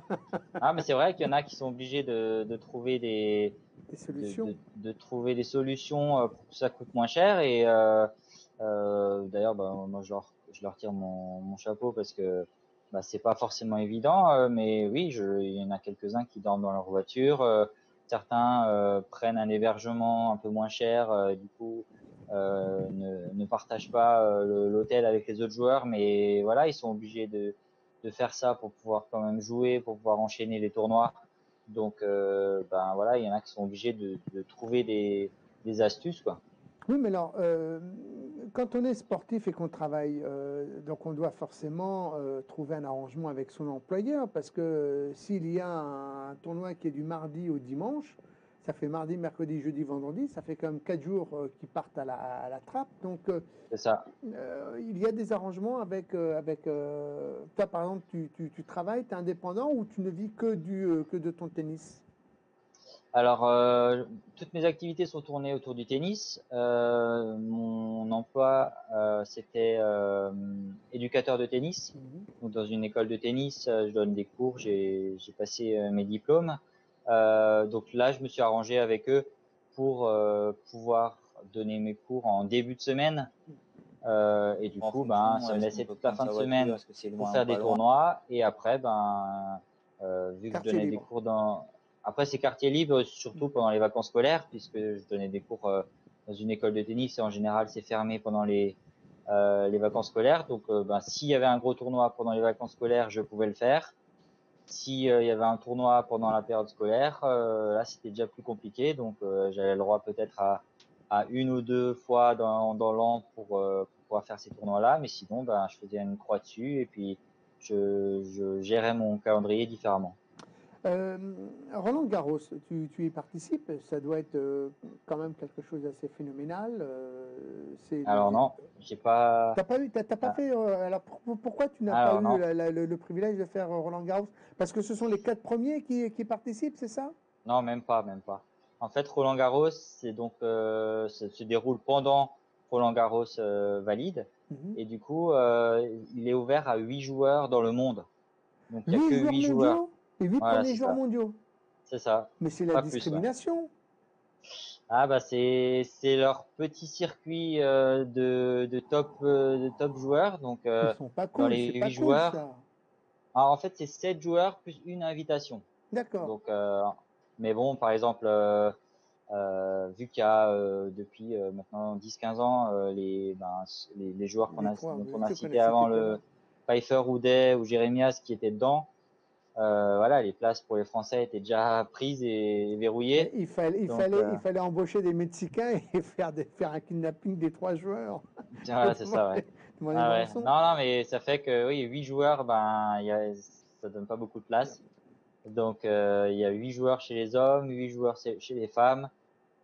Ah, mais c'est vrai qu'il y en a qui sont obligés de trouver Des solutions. de trouver des solutions pour que ça coûte moins cher. Et d'ailleurs, bah, moi, je leur tire mon chapeau parce que bah, c'est pas forcément évident. Mais oui, il y en a quelques-uns qui dorment dans leur voiture. Certains prennent un hébergement un peu moins cher. Du coup, ne partagent pas l'hôtel avec les autres joueurs. Mais voilà, ils sont obligés de faire ça pour pouvoir quand même jouer, pour pouvoir enchaîner les tournois. Donc, ben voilà, il y en a qui sont obligés de trouver des astuces, quoi. Oui, mais alors, quand on est sportif et qu'on travaille, donc on doit forcément trouver un arrangement avec son employeur, parce que s'il y a un tournoi qui est du mardi au dimanche, ça fait mardi, mercredi, jeudi, vendredi, ça fait quand même 4 jours qui partent à la trappe. Donc, C'est ça. il y a des arrangements avec toi, par exemple, tu travailles, tu es indépendant ou tu ne vis que de ton tennis? Alors, toutes mes activités sont tournées autour du tennis. Mon emploi, c'était éducateur de tennis. Mhm. Donc, dans une école de tennis, je donne des cours, j'ai passé mes diplômes. Donc là, je me suis arrangé avec eux pour pouvoir donner mes cours en début de semaine. Et du En coup, ben, ça fonction, me est-ce qu'on laissait peut toute la prendre fin de sa voiture, semaine est-ce que c'est pour loin ou faire pas des loin? tournois. Et après, ben, vu que je Quartier donnais des libre. cours après c'est quartier libre, surtout pendant les vacances scolaires, puisque je donnais des cours dans une école de tennis et en général c'est fermé pendant les vacances scolaires. Donc, ben, s'il y avait un gros tournoi pendant les vacances scolaires, je pouvais le faire. Si il y avait un tournoi pendant la période scolaire, là c'était déjà plus compliqué. Donc, j'avais le droit peut-être à une ou deux fois dans l'an pour pouvoir faire ces tournois-là. Mais sinon, ben, je faisais une croix dessus et puis je gérais mon calendrier différemment. Euh, Roland Garros, tu y participes, ça doit être quand même quelque chose d'assez phénoménal. Alors non, j'ai pas. T'as pas Ah, fait. Alors pourquoi tu n'as pas alors eu non, le privilège de faire Roland Garros? Parce que ce sont les 4 premiers qui participent, c'est ça? non, même pas, même pas. En fait, Roland Garros, c'est donc ça se déroule pendant Roland Garros valide Mhm. et du coup, il est ouvert à 8 joueurs dans le monde. Donc il y a 8 que joueurs 8 joueurs. mondiaux? Les 8 Voilà, premiers c'est joueurs ça, mondiaux. c'est ça, Mais c'est la pas plus, ouais. discrimination. Ah bah c'est leur petit circuit de top joueurs. Donc Ils sont pas dans cool, les c'est pas huit cool joueurs, ça. alors, en fait c'est 7 joueurs plus une invitation. D'accord. Donc mais bon, par exemple. Vu qu'il y a depuis maintenant 10-15 ans les joueurs Les trois, dont oui, on a ceux qu'on a cité avant, cités tout à l'heure. le Pfeiffer, Houdet ou Jérémias qui étaient dedans, voilà, les places pour les Français étaient déjà prises et Mais verrouillées. Donc il fallait embaucher des Mexicains et faire un kidnapping des 3 joueurs et voilà, c'est ça, ouais. demander une Ah ouais. rançon. Non, non, mais ça fait que oui, 8 joueurs, ben ça donne pas beaucoup de place. Donc il y a 8 joueurs chez les hommes, 8 joueurs chez les femmes.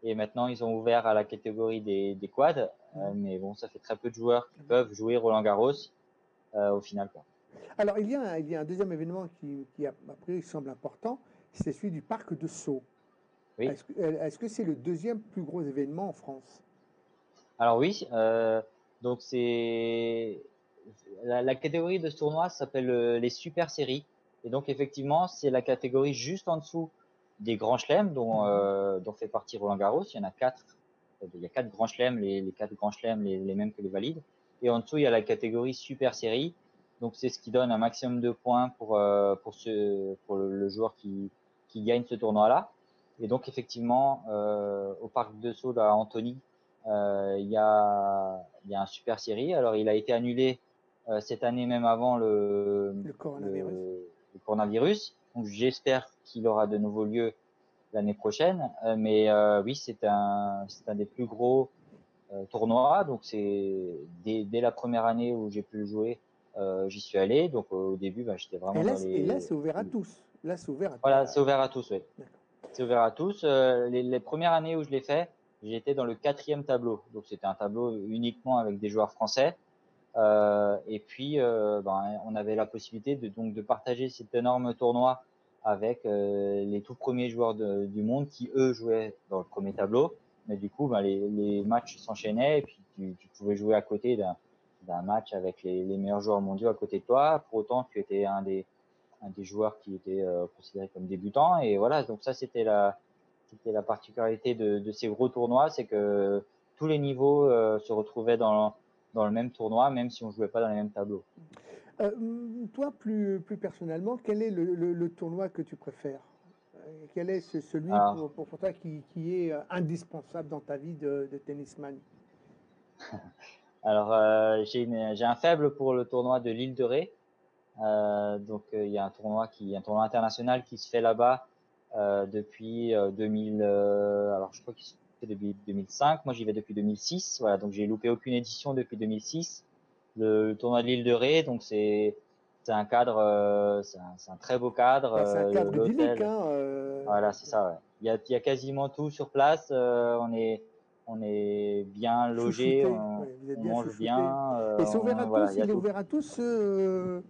Et maintenant, ils ont ouvert à la catégorie des quads. Mais bon, ça fait très peu de joueurs qui peuvent jouer Roland Garros au final, quoi. Alors, il y a un deuxième événement qui a priori, semble important, c'est celui du parc de Sceaux. Oui. Est-ce que c'est le deuxième plus gros événement en France? Alors oui, donc c'est la catégorie de ce tournoi s'appelle les super séries. Et donc effectivement, c'est la catégorie juste en dessous des grands chelems dont fait partie Roland Garros. Il y en a 4. Il y a 4 grands chelems, les 4 grands chelems, les mêmes que les valides. Et en dessous, il y a la catégorie super série. Donc c'est ce qui donne un maximum de points pour le joueur qui gagne ce tournoi-là. Et donc effectivement, au parc de Saules à Antony, il y a un Super Série. Alors il a été annulé cette année même avant Le coronavirus. le coronavirus. Donc j'espère qu'il aura de nouveau lieu l'année prochaine. Mais oui, c'est un des plus gros tournois. Donc c'est dès la première année où j'ai pu le jouer, j'y suis allé. Donc au début, j'étais vraiment dans Et là, les. c'est ouvert à tous. Là, c'est ouvert à tous. Voilà, c'est ouvert à tous, oui. D'accord. C'est ouvert à tous. Les premières années où je l'ai fait, j'étais dans le 4e tableau. Donc c'était un tableau uniquement avec des joueurs français. Et puis, on avait la possibilité de partager cet énorme tournoi avec les tout premiers joueurs du monde qui, eux, jouaient dans le premier tableau. Mais du coup, les matchs s'enchaînaient et puis tu pouvais jouer à côté d'un match avec les meilleurs joueurs mondiaux à côté de toi. Pour autant, tu étais un des joueurs qui étaient considérés comme débutants. Et voilà, donc ça, c'était la particularité de ces gros tournois, c'est que tous les niveaux se retrouvaient dans le même tournoi, même si on jouait pas dans les mêmes tableaux. Toi, plus personnellement, quel est le tournoi que tu préfères? Quel est celui Alors, pour toi qui est indispensable dans ta vie de tennisman? j'ai un faible pour le tournoi de l'île de Ré. Donc il y a un tournoi international qui se fait là-bas depuis 2000. Alors je crois qu'il se fait depuis 2005. Moi j'y vais depuis 2006. Voilà, donc j'ai loupé aucune édition depuis 2006. Le tournoi de l'île de Ré, donc c'est un cadre, c'est un très beau cadre. C'est un cadre idyllique, L'hôtel, hein, voilà, c'est ça. Ouais. Il y a quasiment tout sur place. On est bien logé, chouchouté. Ouais, vous êtes on bien mange chouchouté. bien. Et c'est ouvert à Voilà, tous? il y a Il est tout. ouvert à tous,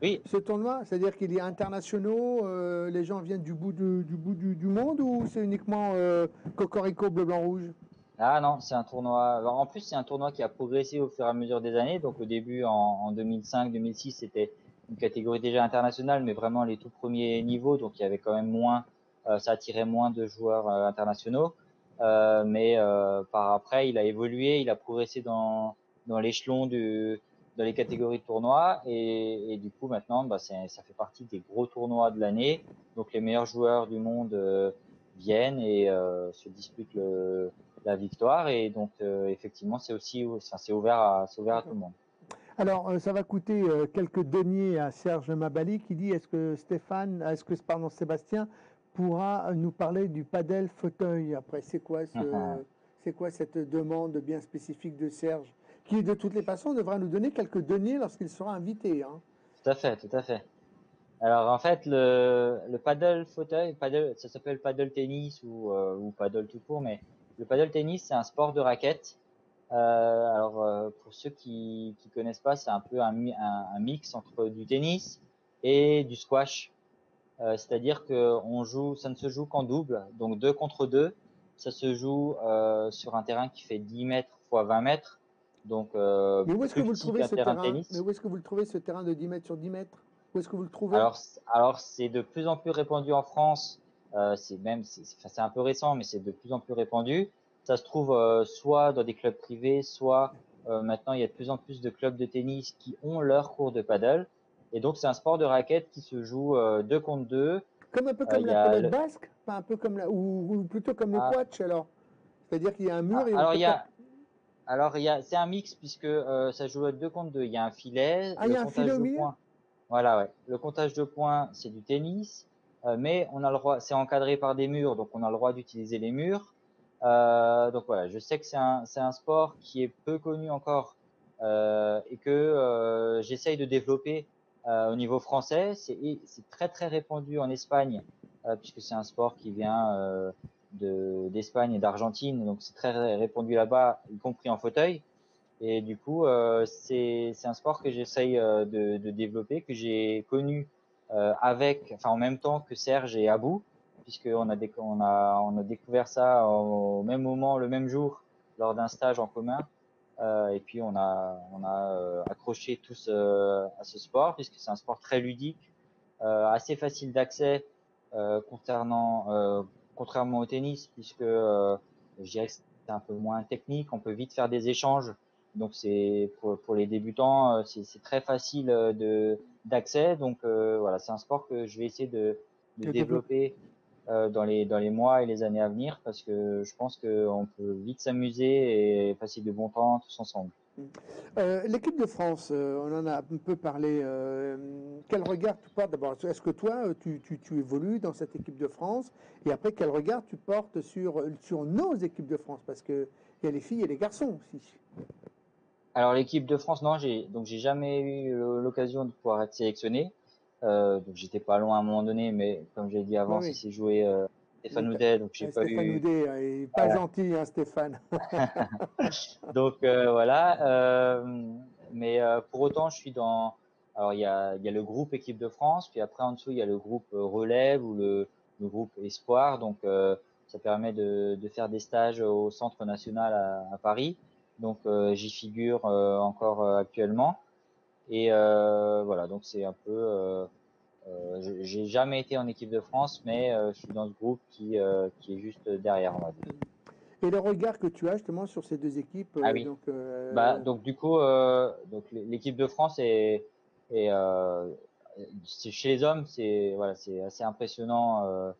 Oui. ce tournoi? C'est-à-dire qu'il y a internationaux, les gens viennent du bout du monde, ou c'est uniquement Cocorico bleu, blanc, rouge? Ah non, c'est un tournoi. Alors en plus, c'est un tournoi qui a progressé au fur et à mesure des années. Donc au début, en 2005-2006, c'était une catégorie déjà internationale, mais vraiment les tout premiers niveaux. Donc il y avait quand même moins, ça attirait moins de joueurs internationaux. Mais par après, il a évolué, il a progressé dans l'échelon dans les catégories de tournois. Et du coup, maintenant, ça fait partie des gros tournois de l'année. Donc les meilleurs joueurs du monde viennent et se disputent la victoire. Et donc, effectivement, c'est ouvert à tout le monde. Alors, ça va coûter quelques deniers à Serge Mabali qui dit pardon, Sébastien pourra nous parler du padel fauteuil. Après, c'est quoi cette demande bien spécifique de Serge, qui de toutes les façons devra nous donner quelques deniers lorsqu'il sera invité, hein. Tout à fait, tout à fait. Alors, en fait, le paddle fauteuil, ça s'appelle paddle tennis ou paddle tout court, mais le paddle tennis, c'est un sport de raquette. Pour ceux qui connaissent pas, c'est un peu un mix entre du tennis et du squash. C'est-à-dire que ça ne se joue qu'en double, donc 2 contre 2. Ça se joue sur un terrain qui fait 10 mètres fois 20 mètres, donc Mais où est-ce que plus vous le petit trouvez qu'un ce terrain de terrain? Mais tennis. où est-ce que vous le trouvez ce terrain de 10 mètres sur 10 mètres? Où est-ce que vous le trouvez? Alors c'est de plus en plus répandu en France. C'est un peu récent, mais c'est de plus en plus répandu. Ça se trouve soit dans des clubs privés, soit maintenant il y a de plus en plus de clubs de tennis qui ont leur cours de paddle. Et donc c'est un sport de raquette qui se joue 2 contre 2. Comme un peu Il comme y la a pelote basque, enfin un peu comme ou plutôt comme le ah, quatch alors. C'est-à-dire qu'il y a un mur ah, et on alors peut il y taper. a c'est un mix puisque ça joue à 2 contre 2. Il y a un filet, Ah, il y le a un filet comptage au de milieu? points. Voilà, ouais. Le comptage de points, c'est du tennis, mais on a le droit, c'est encadré par des murs, donc on a le droit d'utiliser les murs. Donc voilà, je sais que c'est un sport qui est peu connu encore et que j'essaye de développer au niveau français. C'est très très répandu en Espagne puisque c'est un sport qui vient d'Espagne et d'Argentine, donc c'est très répandu là-bas, y compris en fauteuil. Et du coup, c'est un sport que j'essaye de développer, que j'ai connu en même temps que Serge et Abou, puisqu'on on a découvert ça au même moment, le même jour, lors d'un stage en commun. Et puis on a accroché tous à ce sport, puisque c'est un sport très ludique, assez facile d'accès, contrairement au tennis, puisque je dirais que c'est un peu moins technique, on peut vite faire des échanges. Donc c'est pour les débutants, c'est très facile d'accès. Donc voilà, c'est un sport que je vais essayer de Le développe. développer dans les mois et les années à venir parce que je pense qu'on peut vite s'amuser et passer de bons temps tous ensemble. L'équipe de France, on en a un peu parlé. Quel regard tu portes d'abord? Est-ce que toi, tu évolues dans cette équipe de France? Et après, quel regard tu portes sur nos équipes de France? Parce qu'il y a les filles et les garçons aussi. Alors l'équipe de France, non, j'ai jamais eu l'occasion de pouvoir être sélectionné. Donc j'étais pas loin à un moment donné, mais comme j'ai dit Oui, avant, ça oui. s'est joué Stéphane Houdet, donc j'ai pas Stéphane eu. Houdet, il est pas Voilà. gentil, hein, Stéphane. Donc voilà. Mais pour autant, je suis dans. Alors il y a le groupe équipe de France, puis après en dessous il y a le groupe relève ou le groupe espoir. Donc ça permet de faire des stages au Centre national à Paris. Donc j'y figure encore actuellement. Et voilà, donc c'est un peu. J'ai jamais été en équipe de France, mais je suis dans ce groupe qui est juste derrière, on va dire. Et le regard que tu as justement sur ces deux équipes, Ah oui. Donc du coup, donc l'équipe de France est chez les hommes, c'est voilà, c'est assez impressionnant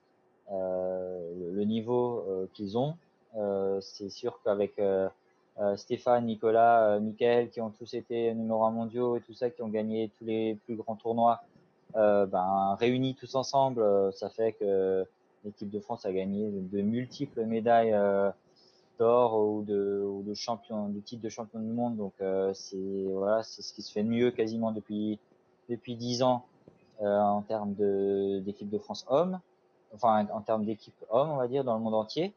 le niveau qu'ils ont. C'est sûr qu'avec Stéphane, Nicolas, Mickaël, qui ont tous été numéro 1 mondiaux et tout ça, qui ont gagné tous les plus grands tournois, réunis tous ensemble, ça fait que l'équipe de France a gagné de multiples médailles d'or ou de champion, de titre de champion du monde. Donc c'est voilà, c'est ce qui se fait de mieux quasiment depuis 10 ans en termes d'équipe de France hommes, enfin en termes d'équipe hommes, on va dire, dans le monde entier.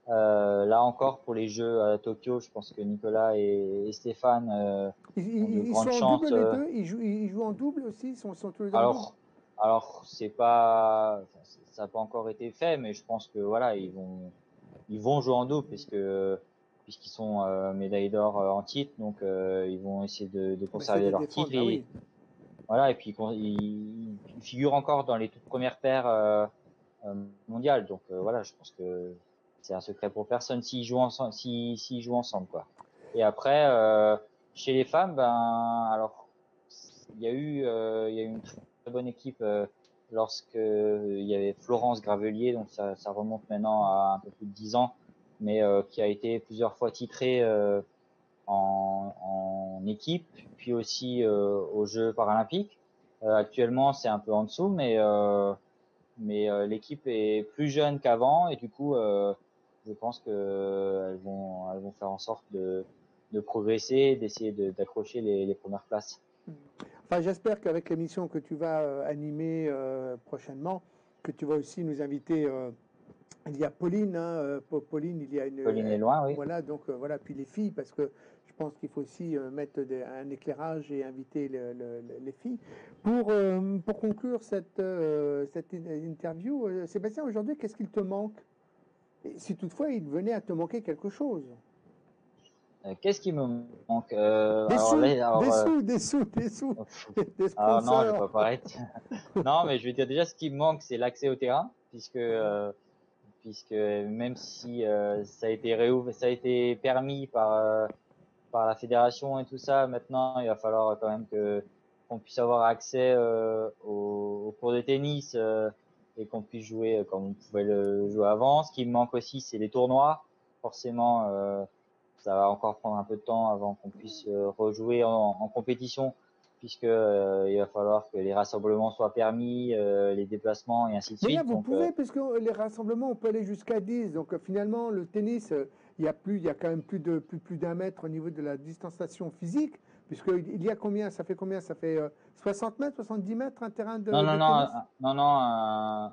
Là encore, pour les Jeux à Tokyo, je pense que Nicolas et Stéphane ont de ils grandes sont en chances. double les deux? Ils jouent en double aussi? Sont tous les deux en double? Alors, alors c'est pas, enfin, ça n'a pas encore été fait, mais je pense que voilà, ils vont jouer en double puisqu'ils sont médaillés d'or en titre, donc ils vont essayer de Bah, c'est conserver de leur défendre, titre. bah Et oui. voilà, et puis ils figurent encore dans les toutes premières paires mondiales. Donc voilà, je pense que c'est un secret pour personne s'ils jouent ensemble, s'ils jouent ensemble, quoi. Et après, chez les femmes, alors il y a eu une très bonne équipe lorsque il y avait Florence Gravelier, donc ça remonte maintenant à un peu plus de 10 ans, mais qui a été plusieurs fois titrée en équipe, puis aussi aux Jeux paralympiques. Actuellement, c'est un peu en dessous, mais l'équipe est plus jeune qu'avant et du coup, je pense que elles vont faire en sorte de progresser, d'essayer d'accrocher les premières places. Enfin, j'espère qu'avec l'émission que tu vas animer prochainement, que tu vas aussi nous inviter. Il y a Pauline, hein, Pauline, il y a une. Pauline est loin, oui. Voilà, donc voilà, puis les filles, parce que je pense qu'il faut aussi mettre un éclairage et inviter les filles. Pour conclure cette interview, Sébastien, aujourd'hui, qu'est-ce qu'il te manque? Et si toutefois il venait à te manquer quelque chose? Qu'est-ce qui me manque Des alors sous, là, des alors, sous, des sous, des sous, des alors non, je vais sponsors. pas paraître. Non, mais je vais dire déjà ce qui me manque, c'est l'accès au terrain, puisque même si ça a été permis par la fédération et tout ça, maintenant il va falloir quand même que qu'on puisse avoir accès aux cours de tennis et qu'on puisse jouer comme on pouvait le jouer avant. Ce qui me manque aussi, c'est les tournois. Forcément, ça va encore prendre un peu de temps avant qu'on puisse rejouer en compétition, puisque il va falloir que les rassemblements soient permis, les déplacements et ainsi de Mais là, suite. vous Donc pouvez, parce que les rassemblements, on peut aller jusqu'à 10. Donc finalement, le tennis, il y a quand même plus d'un mètre au niveau de la distanciation physique, puisqu'il y a combien? Ça fait combien? Ça fait 60 mètres, 70 mètres un terrain non, non, de non, tennis? non, non,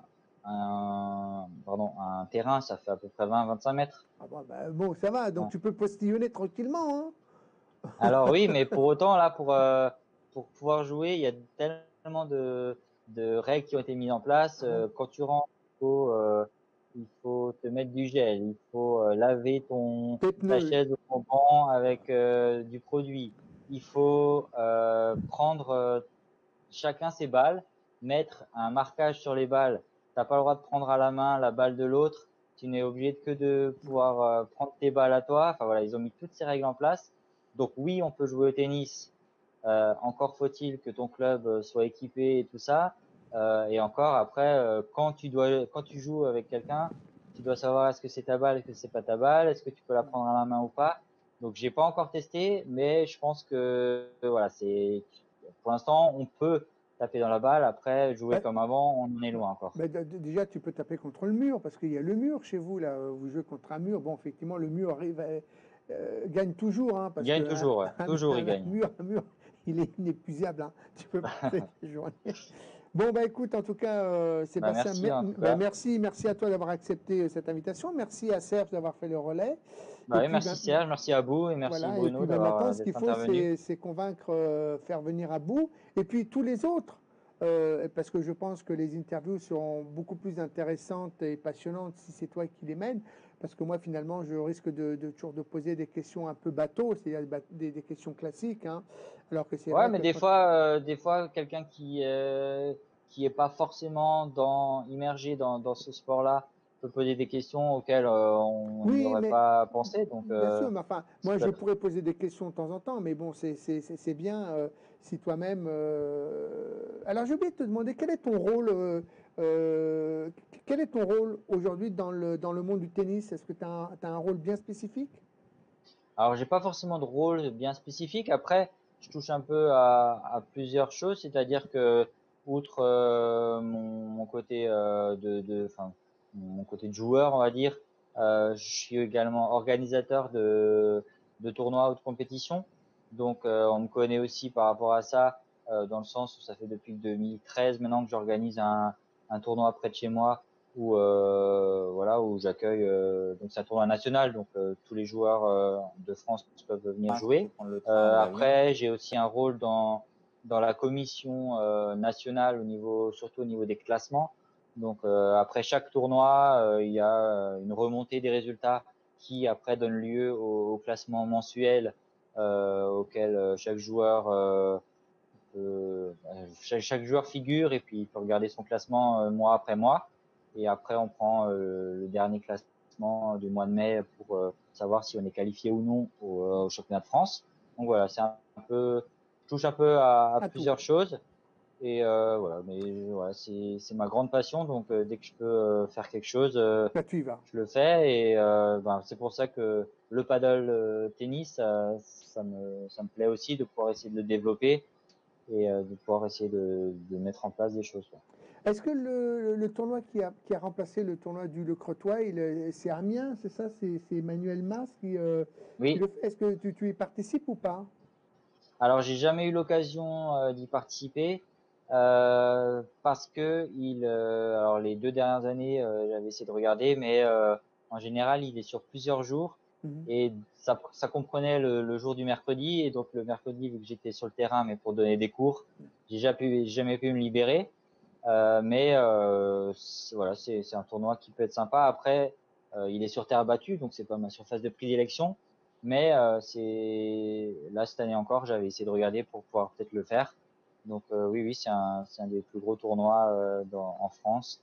pardon, un terrain, ça fait à peu près 20-25 mètres. Ah bon, ça va, donc Ouais. tu peux postillonner tranquillement, hein? Alors oui, mais pour autant, là, pour pouvoir jouer, il y a tellement de règles qui ont été mises en place. Quand tu rentres, il faut te mettre du gel, il faut laver Tes ta pneus. chaise ou ton banc avec du produit. Il faut prendre chacun ses balles, mettre un marquage sur les balles. T'as pas le droit de prendre à la main la balle de l'autre. Tu n'es obligé que de pouvoir prendre tes balles à toi. Enfin voilà, ils ont mis toutes ces règles en place. Donc oui, on peut jouer au tennis Encore faut-il que ton club soit équipé et tout ça. Et encore après, quand tu joues avec quelqu'un, tu dois savoir est-ce que c'est ta balle, est-ce que c'est pas ta balle, est-ce que tu peux la prendre à la main ou pas. Donc j'ai pas encore testé, mais je pense que voilà, c'est pour l'instant on peut taper dans la balle. Après jouer Ouais. comme avant, on en est Ouais. loin encore. Mais déjà, tu peux taper contre le mur, parce qu'il y a le mur chez vous, là. Vous jouez contre un mur. Bon, effectivement, le mur gagne toujours, hein, Il parce gagne que toujours, ouais. Toujours il gagne. un mur, il est inépuisable, hein. Tu peux passer des journées. Bon, bah écoute, en tout cas, Bah Sébastien, merci en tout bah, cas. merci à toi d'avoir accepté cette invitation. Merci à Serge d'avoir fait le relais. Et Bah oui, puis, merci Serge, merci à vous et merci voilà, et puis Bruno maintenant, ce qu'il d'être faut, intervenu. c'est convaincre, faire venir à bout, et puis tous les autres, parce que je pense que les interviews seront beaucoup plus intéressantes et passionnantes si c'est toi qui les mènes, parce que moi, finalement, je risque toujours de poser des questions un peu bateau, c'est-à-dire des questions classiques, hein, alors que c'est Ouais, vrai mais que des fois, quelqu'un qui est pas forcément immergé dans ce sport-là peut poser des questions auxquelles on n'y Oui, aurait mais pas pensé. Donc, bien sûr, mais enfin, ça moi peut je être. pourrais poser des questions de temps en temps, mais bon, c'est bien si toi-même. Alors j'ai oublié de te demander euh, quel est ton rôle aujourd'hui dans le monde du tennis? Est-ce que tu as, un rôle bien spécifique? Alors, j'ai pas forcément de rôle bien spécifique. Après, je touche un peu à plusieurs choses, c'est-à-dire que outre mon côté enfin, mon côté de joueur, on va dire, je suis également organisateur de tournois ou de compétitions. Donc, on me connaît aussi par rapport à ça, dans le sens où ça fait depuis 2013 maintenant que j'organise un tournoi près de chez moi voilà où j'accueille donc c'est un tournoi national donc tous les joueurs de France peuvent venir Je peux jouer. prendre le train ou l'avion. Après j'ai aussi un rôle dans la commission nationale surtout au niveau des classements. Donc après chaque tournoi il y a une remontée des résultats qui après donne lieu au classement mensuel auquel chaque joueur figure et puis il peut regarder son classement mois après mois. Et après, on prend le dernier classement du mois de mai pour savoir si on est qualifié ou non au championnat de France. Donc voilà, je touche un peu à À tout. plusieurs choses. Et voilà, mais voilà, c'est ma grande passion. Donc dès que je peux faire quelque chose, Là, tu y vas. je le fais. Et c'est pour ça que le paddle tennis, ça me plaît aussi de pouvoir essayer de le développer et de pouvoir essayer de mettre en place des choses. Quoi. Est-ce que le tournoi qui a remplacé le tournoi du Le Crotoy, c'est Amiens, c'est ça? C'est Emmanuel Mas qui Oui. le fait? Est-ce que tu y participes ou pas? Alors j'ai jamais eu l'occasion d'y participer parce que alors les 2 dernières années j'avais essayé de regarder, mais en général il est sur plusieurs jours Mhm. et ça comprenait le jour du mercredi et donc le mercredi vu que j'étais sur le terrain mais pour donner des cours, jamais pu me libérer. Mais voilà, c'est un tournoi qui peut être sympa. Après, il est sur terre battue, donc c'est pas ma surface de prédilection. Mais c'est là cette année encore, j'avais essayé de regarder pour pouvoir peut-être le faire. Donc oui, oui, c'est un des plus gros tournois en France,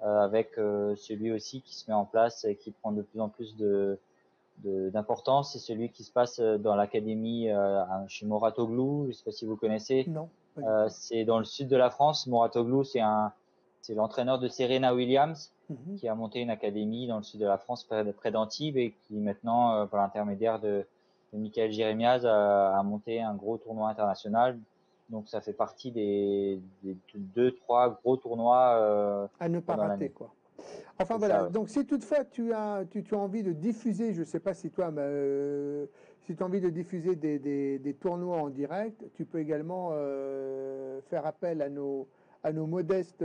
avec celui aussi qui se met en place et qui prend de plus en plus d'importance. C'est celui qui se passe dans l'académie chez Moratoglou. Je sais pas si vous connaissez. Non, pas du tout. C'est dans le sud de la France. Moratoglou, c'est l'entraîneur de Serena Williams Mhm. qui a monté une académie dans le sud de la France, près d'Antibes, et qui maintenant, par l'intermédiaire de Michael Jérémiaz, a monté un gros tournoi international. Donc ça fait partie des 2, 3 gros tournois À ne pas pendant rater, l'année. quoi. Enfin C'est voilà, ça, ouais. donc si toutefois tu as envie de diffuser, je ne sais pas si toi, mais, si tu as envie de diffuser des tournois en direct, tu peux également faire appel à nos modestes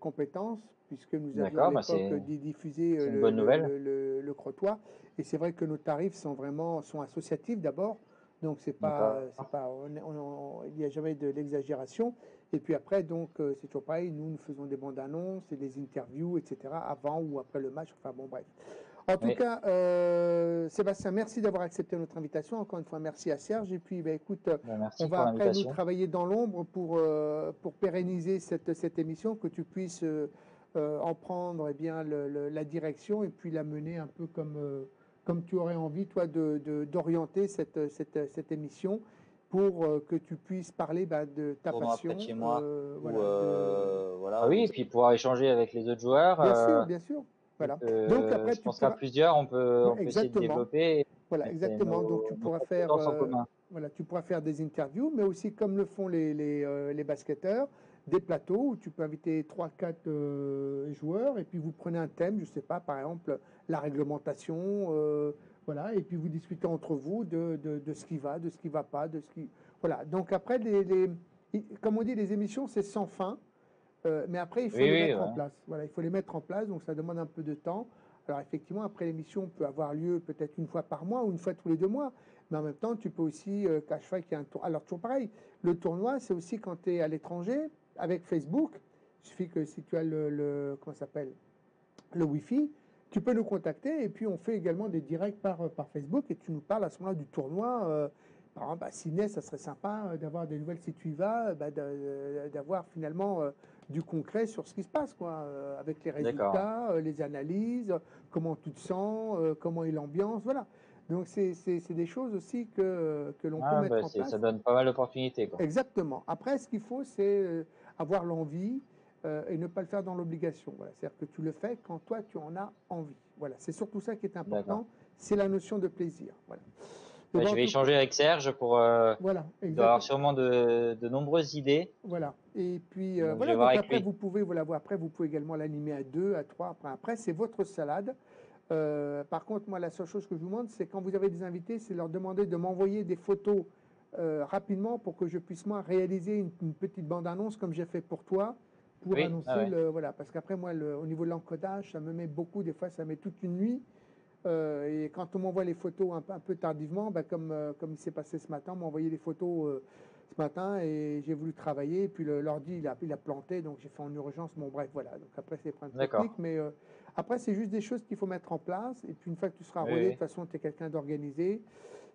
compétences, puisque nous avions à D'accord, bah l'époque diffusé c'est une bonne nouvelle. le Crotoy. Et c'est vrai que nos tarifs sont associatifs d'abord. Donc D'accord. il n'y a jamais de l'exagération. Et puis après, donc, c'est toujours pareil, nous faisons des bandes annonces et des interviews, etc., avant ou après le match. Enfin bon, bref. En tout Oui, cas, Sébastien, merci d'avoir accepté notre invitation. Encore une fois, merci à Serge. Et puis, ben, écoute, bah, on merci va pour après nous l'invitation. travailler dans l'ombre pour pérenniser cette émission, que tu puisses en prendre eh bien, la direction et puis la mener un peu comme tu aurais envie, toi, d'orienter cette émission. pour que tu puisses parler de ta Tournoi près passion. de chez moi, Voilà, voilà, Ah oui, et puis pouvoir échanger avec les autres joueurs. bien sûr. Vu Voilà. Donc que après, je tu pense qu'à pourras. plusieurs, Ouais, on peut essayer de exactement. développer et Voilà, mettre exactement. Donc nos compétences en commun. voilà, tu pourras faire des interviews, mais aussi comme le font les basketteurs, des plateaux où tu peux inviter 3-4 joueurs et puis vous prenez un thème, je sais pas, par exemple la réglementation, voilà, et puis vous discutez entre vous de ce qui va, de ce qui va pas, de ce qui, voilà. Donc après, comme on dit, les émissions c'est sans fin. Mais après, il faut Oui, les oui, mettre en ouais. place. Voilà, il faut les mettre en place, donc ça demande un peu de temps. Alors effectivement, après l'émission peut avoir lieu peut-être une fois par mois ou une fois tous les 2 mois. Mais en même temps, tu peux aussi, qu'à chaque fois qu'il y a un tour. Alors toujours pareil, le tournoi, c'est aussi quand tu es à l'étranger, avec Facebook. Il suffit que si tu as comment ça s'appelle, le Wi-Fi, tu peux nous contacter et puis on fait également des directs par Facebook et tu nous parles à ce moment-là du tournoi. Par exemple, à Sydney, ça serait sympa d'avoir des nouvelles si tu y vas, d'avoir finalement du concret sur ce qui se passe, quoi, avec les D'accord. résultats, les analyses, comment tu te sens, comment est l'ambiance, voilà. Donc c'est des choses aussi que l'on peut Ah, mettre bah, en ça place. donne pas mal d'opportunités, quoi. Exactement. Après, ce qu'il faut, c'est avoir l'envie et ne pas le faire dans l'obligation. Voilà. C'est-à-dire que tu le fais quand toi, tu en as envie. Voilà. C'est surtout ça qui est D'accord. important, c'est la notion de plaisir. Voilà. Et Bah, ben, je en vais tout cas, échanger avec Serge pour, voilà, il doit avoir exactement. sûrement de nombreuses idées. Voilà. Et puis, Donc, je vais voilà. voir Donc avec après, lui. après, vous pouvez également l'animer à 2, à 3. Après c'est votre salade. Par contre, moi, la seule chose que je vous demande, c'est quand vous avez des invités, c'est leur demander de m'envoyer des photos rapidement pour que je puisse, moi, réaliser une petite bande-annonce comme j'ai fait pour toi, pour Oui, ah annoncer ouais. le. Voilà. Parce qu'après, moi, au niveau de l'encodage, ça me met beaucoup, des fois, ça met toute une nuit. Et quand on m'envoie les photos un peu tardivement, comme il s'est passé ce matin, on m'a envoyé les photos ce matin et j'ai voulu travailler. Et puis l'ordi, il a planté, donc j'ai fait en urgence. Bon, bref, voilà. Donc après, c'est des problèmes D'accord. techniques. Mais après, c'est juste des choses qu'il faut mettre en place. Et puis une fois que tu seras Oui, rodé, de oui. toute façon, tu es quelqu'un d'organisé.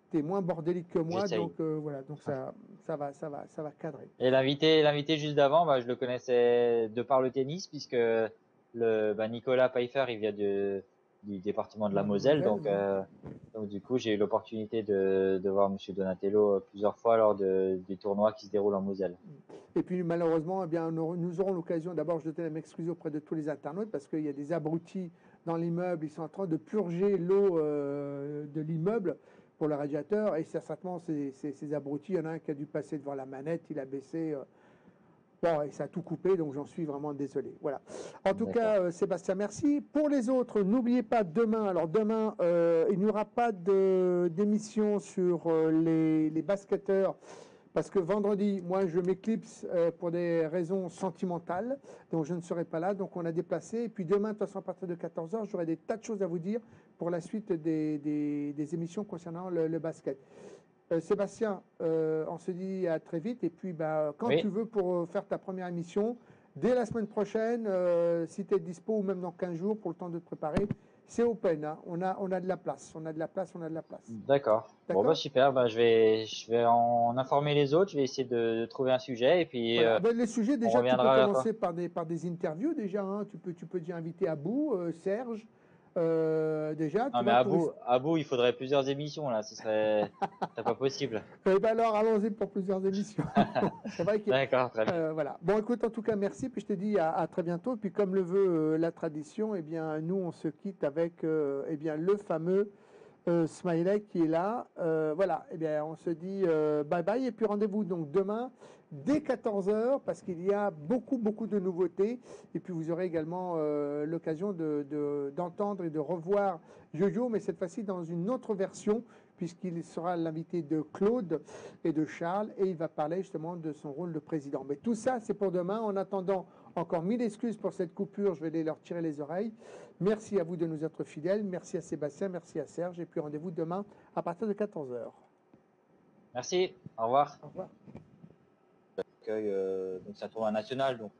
Tu es moins bordélique que moi. J'essaye. Donc voilà, donc ça va cadrer. Et l'invité juste d'avant, bah, je le connaissais de par le tennis, puisque Nicolas Pfeiffer, il vient du département de la Dans la Moselle, Moselle, oui. donc du coup, j'ai eu l'opportunité de voir Monsieur Donatello plusieurs fois lors des tournois qui se déroulent en Moselle. Et puis malheureusement, eh bien, nous aurons l'occasion, d'abord je tenais à m'excuser auprès de tous les internautes parce qu'il y a des abrutis dans l'immeuble, ils sont en train de purger l'eau de l'immeuble pour le radiateur et certainement ces abrutis, il y en a un qui a dû passer devant la manette, il a baissé, bon, et ça a tout coupé, donc j'en suis vraiment désolé. Voilà. En tout D'accord. cas, Sébastien, merci. Pour les autres, n'oubliez pas demain, alors demain, il n'y aura pas d'émission sur les basketteurs parce que vendredi, moi, je m'éclipse pour des raisons sentimentales, donc je ne serai pas là, donc on a déplacé. Et puis demain, de toute façon, à partir de 14h, j'aurai des tas de choses à vous dire pour la suite des émissions concernant le basket. Sébastien, on se dit à très vite, et puis quand tu Oui, veux pour faire ta première émission, dès la semaine prochaine, si tu es dispo, ou même dans 15 jours, pour le temps de te préparer, c'est open, hein. On a de la place, on a de la place, on a de la place. d'accord. Bon, bah D'accord? super. Bah, je vais en informer les autres. Je vais essayer de trouver un sujet et puis Voilà. Les sujets, on déjà, tu peux reviendra vers toi. commencer par des interviews, déjà, hein. Tu peux déjà inviter Abou, Serge, déjà, tu Non, mais vois, pour. à bout, il faudrait plusieurs émissions là. Ce serait pas possible. Alors, allons-y pour plusieurs émissions. C'est vrai que. D'accord, très bien. Voilà. Bon, écoute, en tout cas, merci. Puis je te dis à très bientôt. Puis comme le veut la tradition, eh bien, nous, on se quitte avec eh bien, le fameux Smiley qui est là. Voilà, eh bien, on se dit bye bye et puis rendez-vous donc demain dès 14h parce qu'il y a beaucoup, beaucoup de nouveautés. Et puis vous aurez également l'occasion d'entendre et de revoir Jojo, mais cette fois-ci dans une autre version puisqu'il sera l'invité de Claude et de Charles et il va parler justement de son rôle de président. Mais tout ça, c'est pour demain. En attendant, encore 1000 excuses pour cette coupure, je vais aller leur tirer les oreilles. Merci à vous de nous être fidèles, merci à Sébastien, merci à Serge, et puis rendez-vous demain à partir de 14h. Merci. Au revoir. Au revoir. Donc c'est un tournoi national, donc